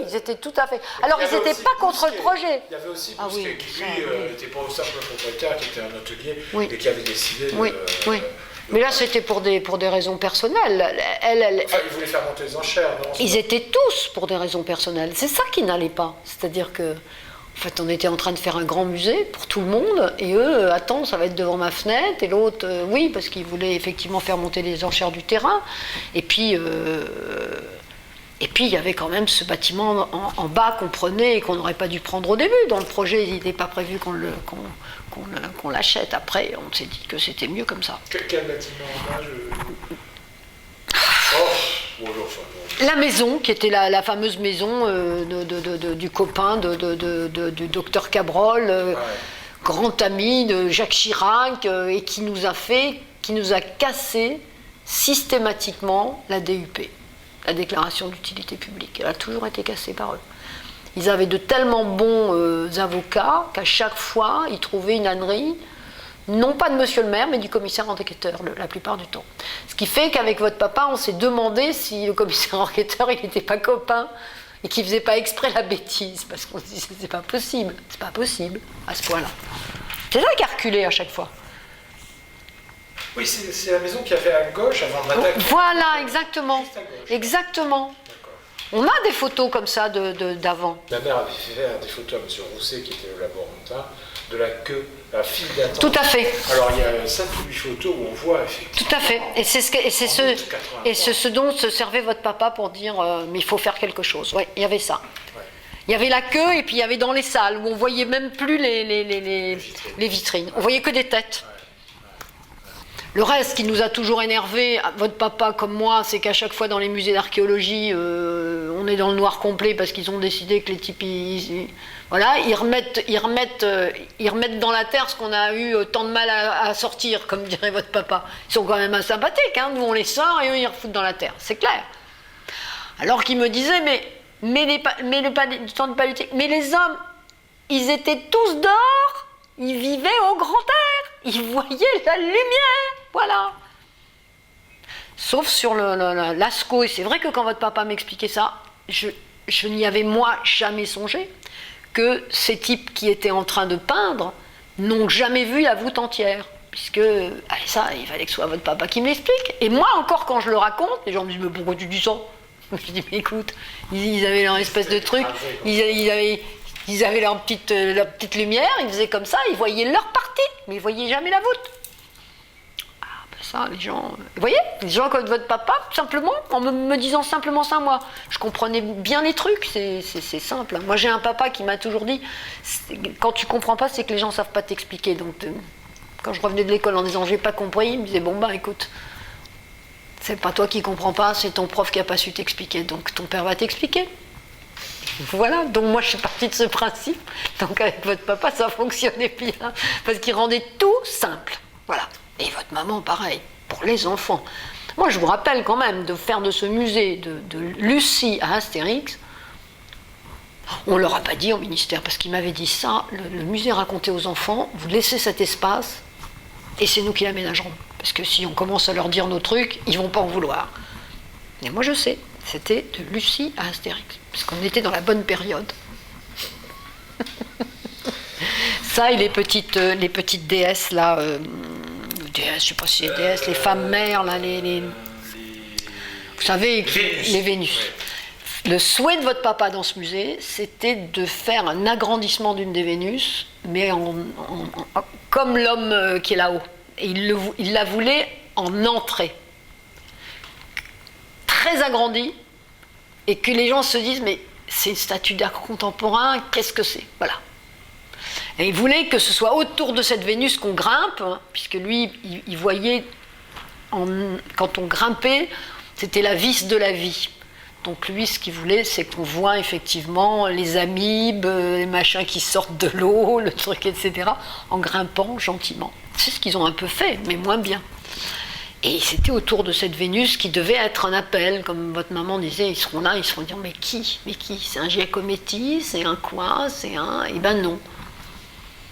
ils étaient tout à fait... Alors, ils n'étaient pas contre le projet. Il y avait aussi Bousquet, qui lui n'était pas au simple propriétaire, qui était un hôtelier, et qui avait décidé de... Oui. Mais là, c'était pour des raisons personnelles. Enfin, ils voulaient faire monter les enchères, non? Ils étaient tous pour des raisons personnelles. C'est ça qui n'allait pas. C'est-à-dire que... En fait, on était en train de faire un grand musée pour tout le monde, et eux, attends, ça va être devant ma fenêtre, et l'autre, oui, parce qu'ils voulaient effectivement faire monter les enchères du terrain. Et puis, Et puis il y avait quand même ce bâtiment en bas qu'on prenait et qu'on n'aurait pas dû prendre au début. Dans le projet, il n'était pas prévu qu'on l'achète. Après, on s'est dit que c'était mieux comme ça. Quel bâtiment en bas La maison, qui était la fameuse maison du copain du docteur Cabrol, grand ami de Jacques Chirac, et qui nous a cassé systématiquement la DUP, la déclaration d'utilité publique. Elle a toujours été cassée par eux. Ils avaient de tellement bons avocats qu'à chaque fois, ils trouvaient une ânerie, non pas de monsieur le maire, mais du commissaire enquêteur, la plupart du temps. Ce qui fait qu'avec votre papa, on s'est demandé si le commissaire enquêteur, il n'était pas copain et qu'il ne faisait pas exprès la bêtise, parce qu'on se dit, c'est pas possible à ce point-là. C'est ça qui a reculé à chaque fois. Oui, c'est la maison qui a fait à gauche avant de m'attaquer. Voilà, exactement. Exactement. On a des photos comme ça d'avant. Ma mère avait fait des photos à M. Rousset, qui était le laborantin, de la queue, la file d'attente. Tout à fait. Alors il y a 5 ou 8 photos où on voit effectivement. Tout à fait. Et c'est ce dont se servait votre papa pour dire mais il faut faire quelque chose. Oui, il y avait ça. Ouais. Il y avait la queue et puis il y avait dans les salles où on voyait même plus les vitrines. On voyait que des têtes. Ouais. Le reste qui nous a toujours énervé, votre papa comme moi, c'est qu'à chaque fois dans les musées d'archéologie, on est dans le noir complet parce qu'ils ont décidé que les types, ils remettent dans la terre ce qu'on a eu tant de mal à sortir, comme dirait votre papa. Ils sont quand même sympathiques, hein, nous on les sort et eux ils refoutent dans la terre, c'est clair. Alors qu'il me disait, mais du temps de paléolithique, mais les hommes, ils étaient tous dehors, ils vivaient au grand air, ils voyaient la lumière, voilà. Sauf sur Lascaux, et c'est vrai que quand votre papa m'expliquait ça, je n'y avais moi jamais songé que ces types qui étaient en train de peindre n'ont jamais vu la voûte entière. Puisque, ça, il fallait que ce soit votre papa qui me l'explique. Et moi, encore, quand je le raconte, les gens me disent, mais pourquoi tu dis ça? Je dis, mais écoute, ils avaient leur espèce de truc, ils avaient leur petite lumière, ils faisaient comme ça, ils voyaient leur partie, mais ils voyaient jamais la voûte. Ça, les gens... Vous voyez, les gens comme votre papa, simplement, en me disant simplement ça, moi, je comprenais bien les trucs, c'est simple. Moi, j'ai un papa qui m'a toujours dit, quand tu comprends pas, c'est que les gens savent pas t'expliquer. Donc, quand je revenais de l'école en disant, j'ai pas compris, il me disait, bon, écoute, c'est pas toi qui comprends pas, c'est ton prof qui a pas su t'expliquer, donc ton père va t'expliquer. Voilà, donc moi, je suis partie de ce principe. Donc, avec votre papa, ça fonctionnait bien, parce qu'il rendait tout simple. Voilà. Et votre maman, pareil, pour les enfants. Moi, je vous rappelle quand même de faire de ce musée de Lucie à Astérix, on ne leur a pas dit au ministère, parce qu'ils m'avaient dit ça, le musée raconté aux enfants, vous laissez cet espace, et c'est nous qui l'aménagerons. Parce que si on commence à leur dire nos trucs, ils ne vont pas en vouloir. Et moi, je sais, c'était de Lucie à Astérix, parce qu'on était dans la bonne période. Ça, et les petites déesses, là... déesses, je ne sais pas si c'est déesses, les femmes mères, là, vous savez, les Vénus. Le souhait de votre papa dans ce musée, c'était de faire un agrandissement d'une des Vénus, mais comme l'homme qui est là-haut. Et il la voulait en entrée. Très agrandie, et que les gens se disent, mais c'est une statue d'art contemporain, qu'est-ce que c'est? Voilà. Et il voulait que ce soit autour de cette Vénus qu'on grimpe, hein, puisque lui, il voyait, quand on grimpait, c'était la vis de la vie. Donc lui, ce qu'il voulait, c'est qu'on voit effectivement les amibes, les machins qui sortent de l'eau, le truc, etc., en grimpant gentiment. C'est ce qu'ils ont un peu fait, mais moins bien. Et c'était autour de cette Vénus qui devait être un appel, comme votre maman disait, ils seront là, ils seront dire, mais qui? C'est un Giacometti, c'est un quoi? C'est un... Eh ben non.